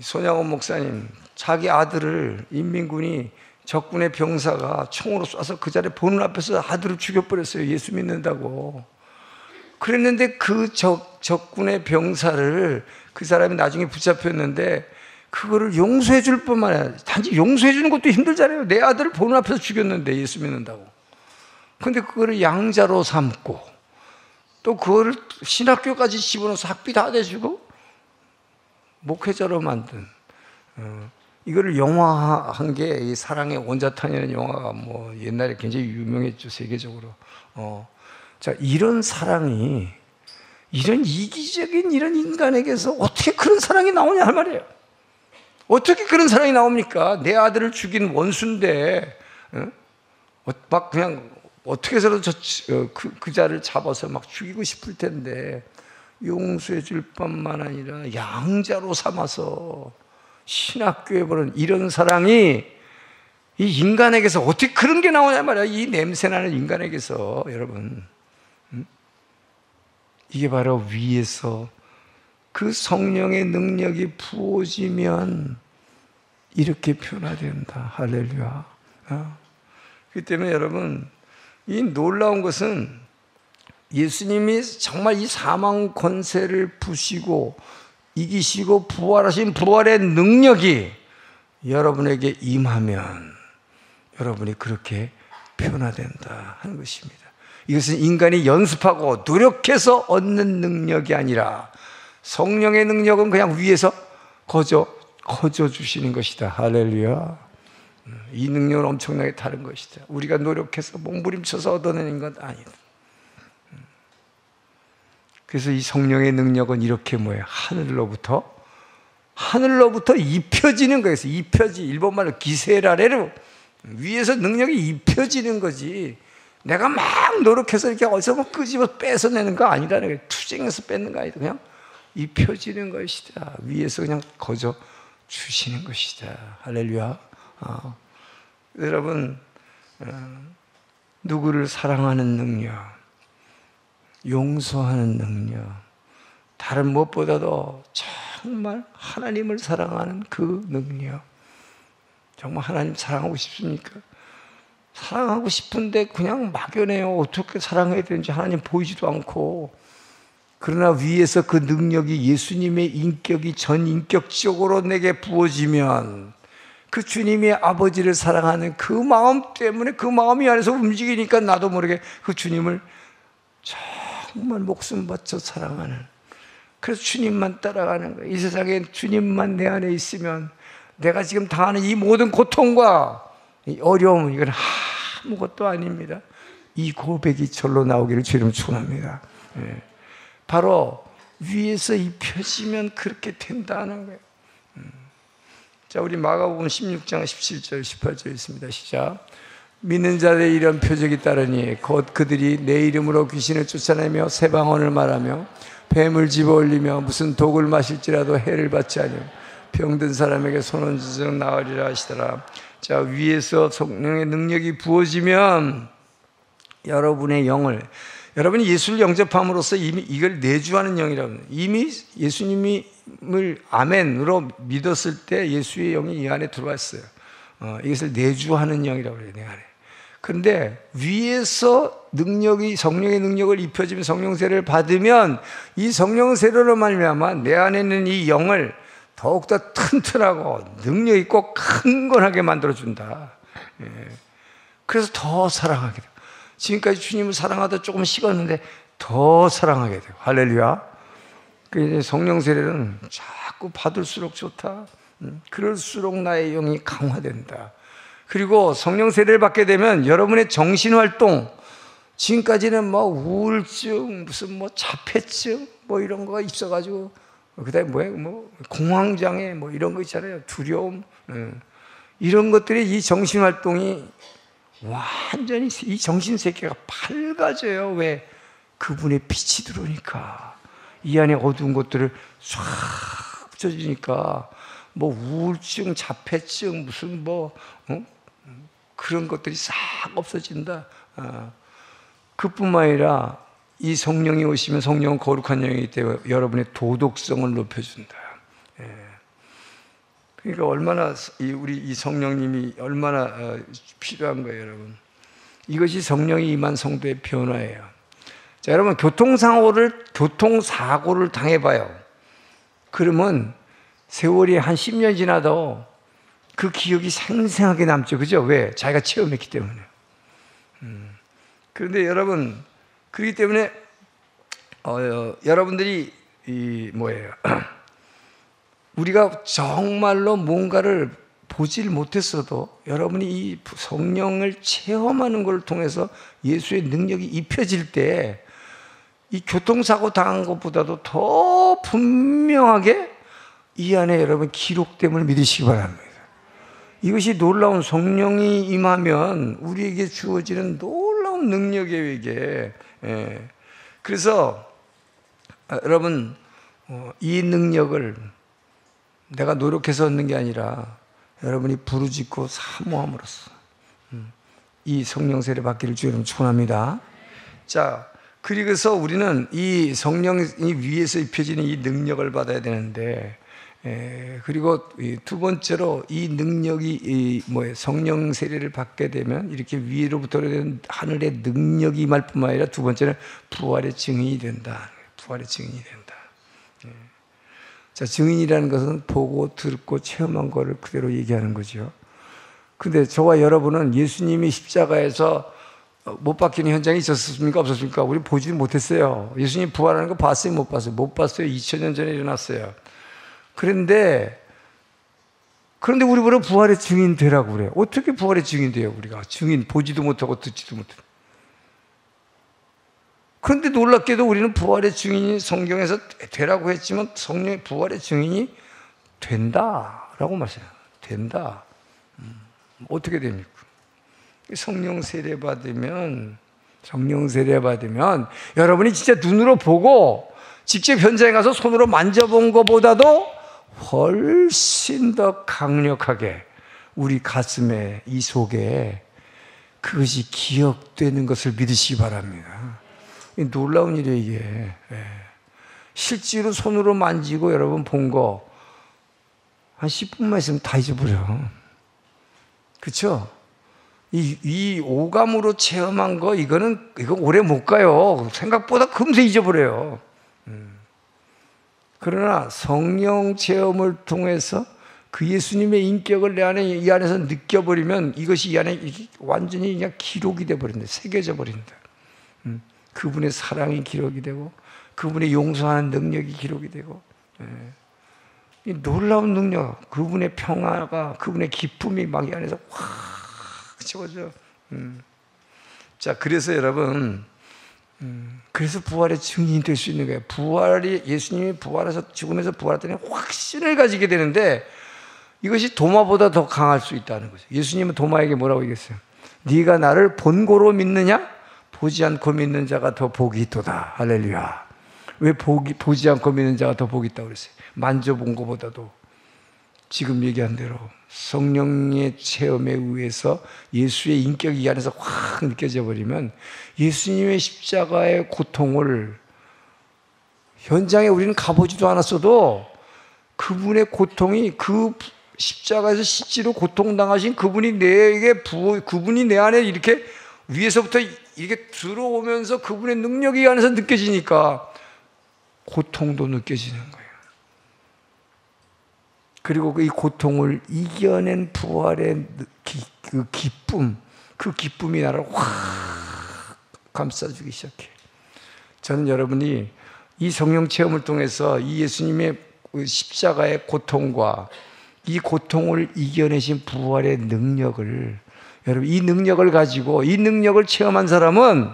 손양원 목사님, 자기 아들을 인민군이 적군의 병사가 총으로 쏴서 그 자리에 보는 앞에서 아들을 죽여버렸어요. 예수 믿는다고. 그랬는데 그 적군의 병사를 그 사람이 나중에 붙잡혔는데 그거를 용서해 줄 뿐만 아니라, 단지 용서해 주는 것도 힘들잖아요. 내 아들을 보는 앞에서 죽였는데 예수 믿는다고. 근데 그거를 양자로 삼고 또 그거를 신학교까지 집어넣어서 학비 다 내주고 목회자로 만든, 이거를 영화한 게 이 사랑의 온자탄이라는 영화가 뭐 옛날에 굉장히 유명했죠, 세계적으로. 자, 이런 사랑이, 이런 이기적인 이런 인간에게서 어떻게 그런 사랑이 나오냐 할 말이에요. 어떻게 그런 사랑이 나옵니까? 내 아들을 죽인 원수인데 막 그냥 어떻게 해서든 그 자를 잡아서 막 죽이고 싶을 텐데 용서해 줄 뿐만 아니라 양자로 삼아서 신학교에 보는 이런 사랑이 이 인간에게서 어떻게 그런 게 나오냐 말이야. 이 냄새나는 인간에게서. 여러분, 이게 바로 위에서 그 성령의 능력이 부어지면 이렇게 변화된다. 할렐루야. 그렇기 때문에 여러분, 이 놀라운 것은 예수님이 정말 이 사망 권세를 부시고 이기시고 부활하신 부활의 능력이 여러분에게 임하면 여러분이 그렇게 변화된다 하는 것입니다. 이것은 인간이 연습하고 노력해서 얻는 능력이 아니라 성령의 능력은 그냥 위에서 거저 주시는 것이다. 할렐루야. 이 능력은 엄청나게 다른 것이다. 우리가 노력해서 몸부림쳐서 얻어내는 것 아니다. 그래서 이 성령의 능력은 이렇게 뭐예요? 하늘로부터 입혀지는 거예요. 입혀지, 일본말로 기세라레로 위에서 능력이 입혀지는 거지. 내가 막 노력해서 이렇게 어디서 뭐 끄집어 뺏어내는 거 아니라는 거예요. 투쟁해서 뺏는 거 아니다. 그냥 입혀지는 것이다. 위에서 그냥 거저 주시는 것이다. 할렐루야. 여러분, 누구를 사랑하는 능력, 용서하는 능력, 다른 무엇보다도 정말 하나님을 사랑하는 그 능력. 정말 하나님 사랑하고 싶습니까? 사랑하고 싶은데 그냥 막연해요. 어떻게 사랑해야 되는지 하나님 보이지도 않고. 그러나 위에서 그 능력이 예수님의 인격이 전인격적으로 내게 부어지면 그 주님의 아버지를 사랑하는 그 마음 때문에 그 마음이 안에서 움직이니까 나도 모르게 그 주님을 정말 목숨 바쳐 사랑하는, 그래서 주님만 따라가는 거예요. 이 세상에 주님만 내 안에 있으면 내가 지금 당하는 이 모든 고통과 이 어려움은 이건 아무것도 아닙니다. 이 고백이 절로 나오기를 주님 축원합니다. 바로 위에서 입혀지면 그렇게 된다는 거예요. 자, 우리 마가복음 16장 17절 18절 있습니다. 시작. 믿는 자들의 이런 표적이 따르니 곧 그들이 내 이름으로 귀신을 쫓아내며 새 방언을 말하며 뱀을 집어올리며 무슨 독을 마실지라도 해를 받지 아니하며 병든 사람에게 손 얹으면 나으리라 하시더라. 자, 위에서 성령의 능력이 부어지면 여러분의 영을, 여러분이 예수를 영접함으로써 이미 이걸 내주하는 영이라고 합니다. 이미 예수님을 아멘으로 믿었을 때 예수의 영이 이 안에 들어왔어요. 이것을 내주하는 영이라고 해요, 내 안에. 그런데 위에서 능력이, 성령의 능력을 입혀지면 성령 세례를 받으면 이 성령 세례로 말미암아 내 안에 있는 이 영을 더욱더 튼튼하고 능력 있고 강건하게 만들어준다. 그래서 더 사랑하게 돼요. 지금까지 주님을 사랑하다 조금 식었는데 더 사랑하게 돼요. 할렐루야. 그 성령 세례는 자꾸 받을수록 좋다. 그럴수록 나의 영이 강화된다. 그리고 성령 세례를 받게 되면 여러분의 정신활동, 지금까지는 뭐 우울증, 무슨 뭐 자폐증, 뭐 이런 거가 있어가지고, 그 다음에 뭐예요? 뭐 공황장애, 뭐 이런 거 있잖아요. 두려움. 이런 것들이 이 정신활동이 완전히 이 정신세계가 밝아져요. 왜? 그분의 빛이 들어오니까. 이 안에 어두운 것들을 쫙 붙여주니까 뭐 우울증, 자폐증, 무슨 뭐 그런 것들이 싹 없어진다. 그뿐만 아니라 이 성령이 오시면 성령은 거룩한 영이기 때문에 여러분의 도덕성을 높여준다. 그러니까 얼마나 우리 이 성령님이 얼마나 필요한 거예요, 여러분. 이것이 성령이 임한 성도의 변화예요. 자, 여러분, 교통사고를 당해봐요. 그러면 세월이 한 10년 지나도 그 기억이 생생하게 남죠. 그죠? 왜? 자기가 체험했기 때문에. 그런데 여러분, 그렇기 때문에 여러분들이 우리가 정말로 뭔가를 보질 못했어도 여러분이 이 성령을 체험하는 걸 통해서 예수의 능력이 입혀질 때 이 교통사고 당한 것보다도 더 분명하게 이 안에 여러분 기록됨을 믿으시기 바랍니다. 이것이 놀라운, 성령이 임하면 우리에게 주어지는 놀라운 능력이에요, 이게. 그래서 여러분, 이 능력을 내가 노력해서 얻는 게 아니라 여러분이 부르짖고 사모함으로써 이 성령 세례 받기를 주님 축원합니다. 자, 그리고서 우리는 이 성령이 위에서 입혀지는 이 능력을 받아야 되는데, 그리고 두 번째로 이 능력이 성령 세례를 받게 되면 이렇게 위로부터 하늘의 능력이 임할 뿐만 아니라 두 번째는 부활의 증인이 된다. 부활의 증인이 된다. 자, 증인이라는 것은 보고 듣고 체험한 거를 그대로 얘기하는 거죠. 근데 저와 여러분은 예수님이 십자가에서 못 박히는 현장이 있었습니까? 없었습니까? 우리 보지 못했어요. 예수님 부활하는 거 봤어요? 못 봤어요? 못 봤어요. 2000년 전에 일어났어요. 그런데 우리보다 부활의 증인 되라고 그래요. 어떻게 부활의 증인 돼요? 우리가 증인 보지도 못하고 듣지도 못해요. 그런데 놀랍게도 우리는 부활의 증인이 성경에서 되라고 했지만 성령의 부활의 증인이 된다라고 말해요. 된다. 어떻게 됩니까? 성령 세례 받으면 여러분이 진짜 눈으로 보고 직접 현장에 가서 손으로 만져본 것보다도 훨씬 더 강력하게 우리 가슴에, 이 속에 그것이 기억되는 것을 믿으시기 바랍니다. 놀라운 일이에요, 이게. 실제로 손으로 만지고 여러분 본 거 한 10분만 있으면 다 잊어버려. 그렇죠? 이 오감으로 체험한 거 이거 오래 못 가요. 생각보다 금세 잊어버려요. 그러나 성령 체험을 통해서 그 예수님의 인격을 이 안에서 느껴버리면 이것이 이 안에 완전히 그냥 기록이 돼버린다. 새겨져 버린다. 그분의 사랑이 기록이 되고 그분의 용서하는 능력이 기록이 되고 이 놀라운 능력, 그분의 평화가, 그분의 기쁨이 막 이 안에서 확 채워져. 자, 그래서 여러분, 그래서 부활의 증인이 될 수 있는 거예요. 예수님이 부활해서 죽음에서 부활했더니 확신을 가지게 되는데 이것이 도마보다 더 강할 수 있다는 거죠. 예수님은 도마에게 뭐라고 얘기했어요? 네가 나를 본고로 믿느냐? 보지 않고 믿는 자가 더 복이 있도다. 할렐루야. 왜 보지 않고 믿는 자가 더 복이 있다고 그랬어요? 만져본 것보다도 지금 얘기한 대로 성령의 체험에 의해서 예수의 인격이 이 안에서 확 느껴져 버리면 예수님의 십자가의 고통을 현장에 우리는 가보지도 않았어도 그분의 고통이 그 십자가에서 실제로 고통당하신 그분이 내 안에 이렇게 위에서부터 이렇게 들어오면서 그분의 능력이 이 안에서 느껴지니까 고통도 느껴지는 거예요. 그리고 이 고통을 이겨낸 부활의 그 기쁨, 그 기쁨이 나를 확 감싸주기 시작해. 저는 여러분이 이 성령 체험을 통해서 이 예수님의 십자가의 고통과 이 고통을 이겨내신 부활의 능력을, 여러분 이 능력을 가지고 이 능력을 체험한 사람은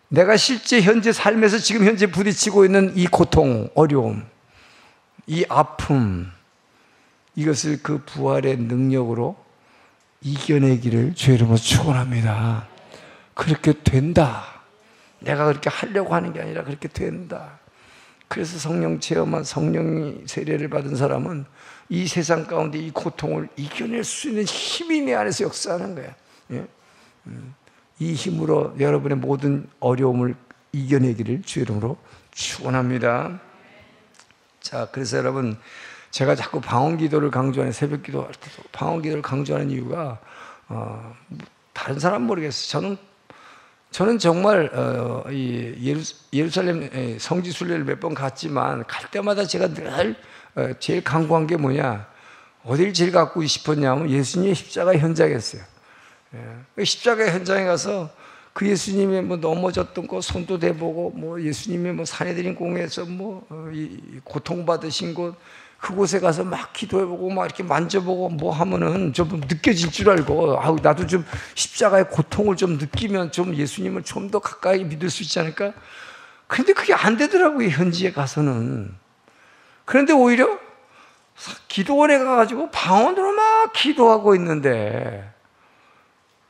내가 실제 현재 삶에서 지금 현재 부딪히고 있는 이 고통, 어려움, 이 아픔, 이것을 그 부활의 능력으로 이겨내기를 주의 이름으로 축원합니다. 그렇게 된다. 내가 그렇게 하려고 하는 게 아니라 그렇게 된다. 그래서 성령 체험한, 성령 세례를 받은 사람은 이 세상 가운데 이 고통을 이겨낼 수 있는 힘이 내 안에서 역사하는 거야. 예? 이 힘으로 여러분의 모든 어려움을 이겨내기를 주의 이름으로 축원합니다. 자, 그래서 여러분, 제가 자꾸 방언기도를 강조하는, 새벽기도 할 때도 방언기도를 강조하는 이유가 다른 사람은 모르겠어요. 저는 정말 이 예루살렘 성지순례를 몇 번 갔지만 갈 때마다 제가 늘 제일 강구한 게 뭐냐, 어딜 제일 갖고 싶었냐면 예수님의 십자가 현장이었어요. 십자가 현장에 가서 그 예수님의 뭐 넘어졌던 거 손도 대보고, 뭐 예수님의 뭐 산에드린 공에서 뭐 고통받으신 곳, 그곳에 가서 막 기도해보고 막 이렇게 만져보고 뭐 하면은 좀 느껴질 줄 알고, 아우 나도 좀 십자가의 고통을 좀 느끼면 좀 예수님을 좀 더 가까이 믿을 수 있지 않을까? 그런데 그게 안 되더라고요, 현지에 가서는. 그런데 오히려 기도원에 가가지고 방언으로 막 기도하고 있는데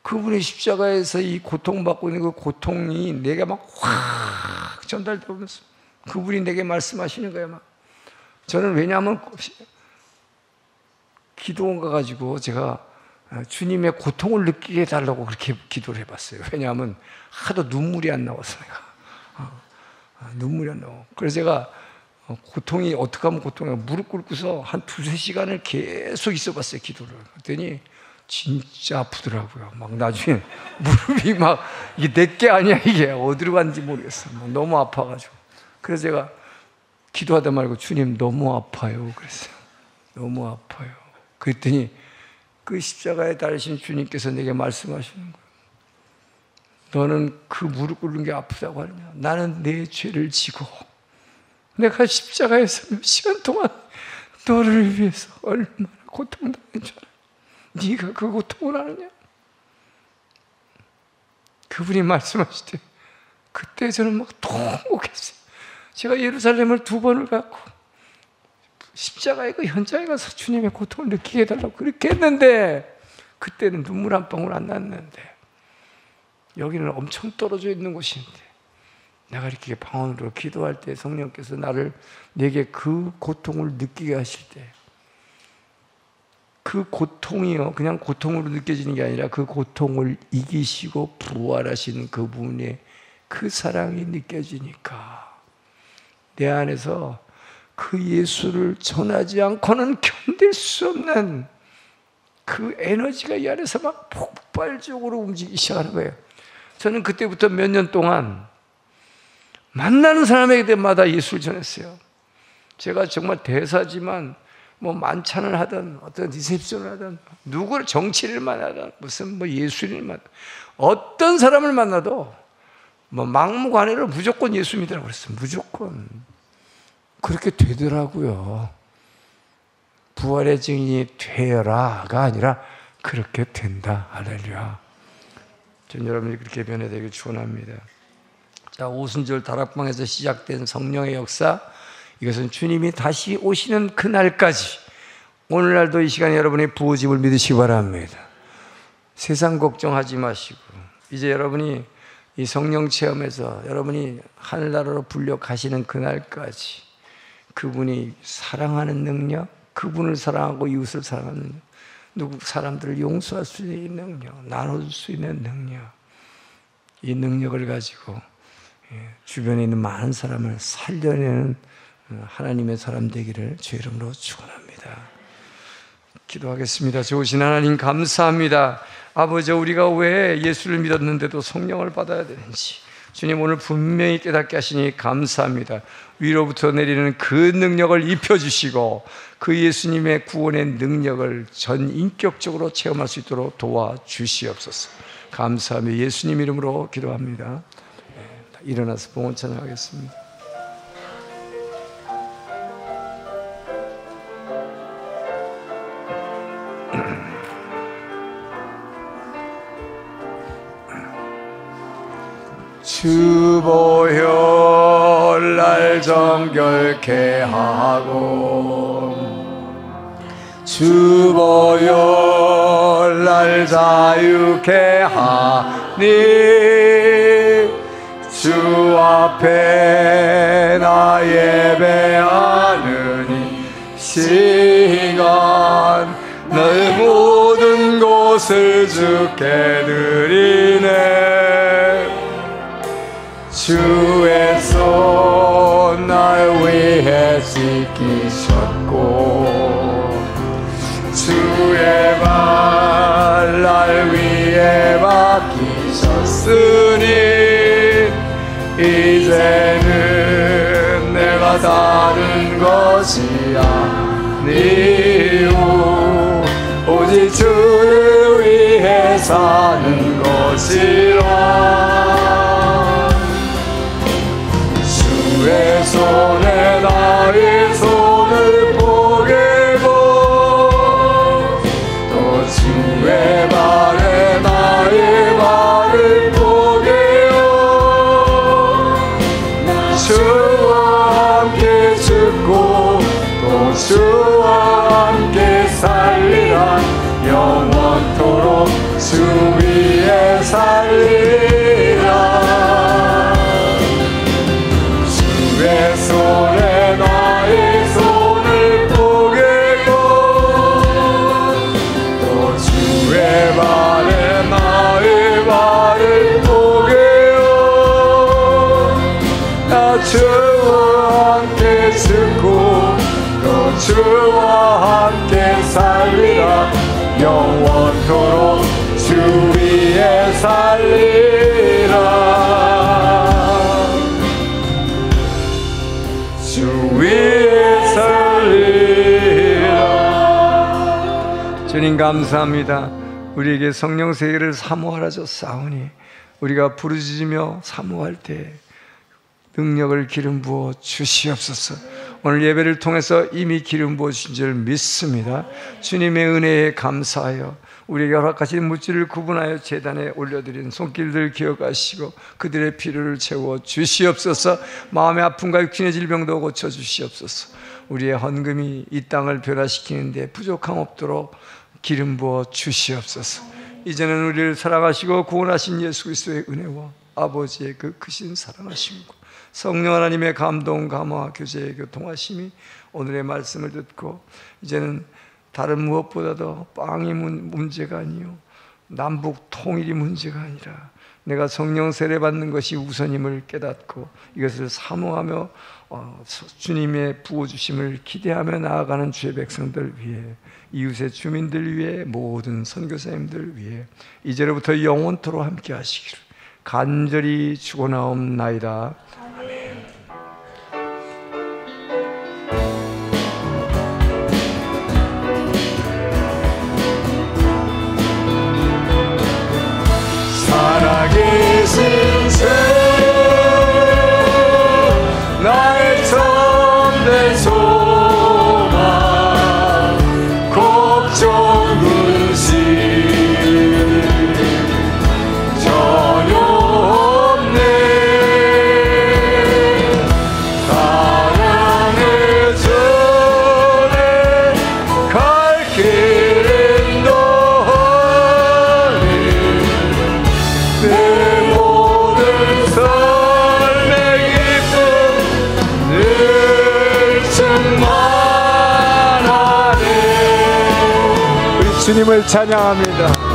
그분의 십자가에서 이 고통받고 있는 그 고통이 내게 막 확 전달되면서 그분이 내게 말씀하시는 거예요. 막 저는, 왜냐하면 기도원 가가지고 제가 주님의 고통을 느끼게 해달라고 그렇게 기도를 해봤어요. 왜냐하면 하도 눈물이 안 나와서 내가 눈물이 안 나와. 그래서 제가 고통이 어떻게 하면 고통이, 무릎 꿇고서 한 2-3시간을 계속 있어봤어요, 기도를. 그랬더니 진짜 아프더라고요. 막 나중에 무릎이 막, 이게 내게 아니야, 이게 어디로 갔는지 모르겠어. 막 너무 아파가지고. 그래서 제가 기도하다 말고 주님 너무 아파요 그랬어요. 너무 아파요. 그랬더니 그 십자가에 달리신 주님께서 내게 말씀하시는 거예요. 너는 그 무릎 꿇는 게 아프다고 하느냐? 나는 내 죄를 지고 내가 십자가에서 몇 시간 동안 너를 위해서 얼마나 고통당한 줄 알아? 네가 그 고통을 아느냐? 그분이 말씀하시되 그때 저는 막 통곡했어요. 제가 예루살렘을 2번을 갔고 십자가의 그 현장에 가서 주님의 고통을 느끼게 해달라고 그렇게 했는데 그때는 눈물 한 방울 안 났는데 여기는 엄청 떨어져 있는 곳인데 내가 이렇게 방언으로 기도할 때 성령께서 내게 그 고통을 느끼게 하실 때 그 고통이요 그냥 고통으로 느껴지는 게 아니라 그 고통을 이기시고 부활하신 그분의 그 사랑이 느껴지니까 내 안에서 그 예수를 전하지 않고는 견딜 수 없는 그 에너지가 이 안에서 막 폭발적으로 움직이기 시작하는 거예요. 저는 그때부터 몇 년 동안 만나는 사람에게마다 예수를 전했어요. 제가 정말 대사지만 뭐 만찬을 하든 어떤 리셉션을 하든 누구를 정치를 만나든 무슨 뭐 예술인을 만나든 어떤 사람을 만나도 뭐 막무가내로 무조건 예수 믿으라고 그랬어요. 무조건 그렇게 되더라고요. 부활의 증인이 되어라가 아니라 그렇게 된다. 할렐루야. 전 여러분이 그렇게 변해되길 축원합니다. 자, 오순절 다락방에서 시작된 성령의 역사, 이것은 주님이 다시 오시는 그날까지 오늘날도 이 시간에 여러분의 부어짐을 믿으시기 바랍니다. 세상 걱정하지 마시고 이제 여러분이 이 성령 체험에서 여러분이 하늘나라로 불려 가시는 그날까지 그분이 사랑하는 능력, 그분을 사랑하고 이웃을 사랑하는 능력, 누구 사람들을 용서할 수 있는 능력, 나눠줄 수 있는 능력, 이 능력을 가지고 주변에 있는 많은 사람을 살려내는 하나님의 사람 되기를 주 이름으로 축원합니다. 기도하겠습니다. 좋으신 하나님 감사합니다. 아버지, 우리가 왜 예수를 믿었는데도 성령을 받아야 되는지 주님 오늘 분명히 깨닫게 하시니 감사합니다. 위로부터 내리는 그 능력을 입혀주시고 그 예수님의 구원의 능력을 전 인격적으로 체험할 수 있도록 도와주시옵소서. 감사하며 예수님 이름으로 기도합니다. 일어나서 봉헌 찬양하겠습니다. 주보혈 날 정결케 하고 주보혈 날 자유케 하니 주 앞에 나 예배하느니 시간 늘 모든 곳을 주께 드리네. 주의 손 날 위해 지키셨고 주의 발 날 위해 맡기셨으니 이제는 내가 다른 것이 아니오 오직 주를 위해 사는 것이라. 주의 손에 나의 손을 포개고 또 주의 발에 나의 발을 포개어 주와 함께 죽고 또 주와 함께 살리라. 영원토록 주 위에 살리라. 주의 손에 나의 손을 포개고 또 주의 발에 나의 발을 포개어 나 주와 함께 죽고 또 주와 함께 살리라. 영원토록 주 위에 살리라. 주 위에 살리라. 주님 감사합니다. 우리에게 성령 세계를 사모하라 줬사오니 우리가 부르짖으며 사모할 때 능력을 기름 부어 주시옵소서. 오늘 예배를 통해서 이미 기름 부어주신 줄 믿습니다. 주님의 은혜에 감사하여 우리에게 허락하신 물질을 구분하여 제단에 올려드린 손길들 기억하시고 그들의 필요를 채워 주시옵소서. 마음의 아픔과 육신의 질병도 고쳐주시옵소서. 우리의 헌금이 이 땅을 변화시키는데 부족함 없도록 기름 부어 주시옵소서. 이제는 우리를 사랑하시고 구원하신 예수 그리스도의 은혜와 아버지의 그 크신 사랑하심과 성령 하나님의 감동, 감화, 교제, 교통하심이 오늘의 말씀을 듣고 이제는 다른 무엇보다도 빵이 문제가 아니요 남북 통일이 문제가 아니라 내가 성령 세례 받는 것이 우선임을 깨닫고 이것을 사모하며 주님의 부어주심을 기대하며 나아가는 주의 백성들 위해, 이웃의 주민들 위해, 모든 선교사님들 위해 이제로부터 영원토록 함께 하시기를 간절히 축원하옵나이다. 살아계신 주 나의 참된 소망 걱정 근심 전혀 없네. 사랑의 전에 갈 길은 너니 내 모든 삶의 기쁨 늘 충만하네. 우리 주님을 찬양합니다.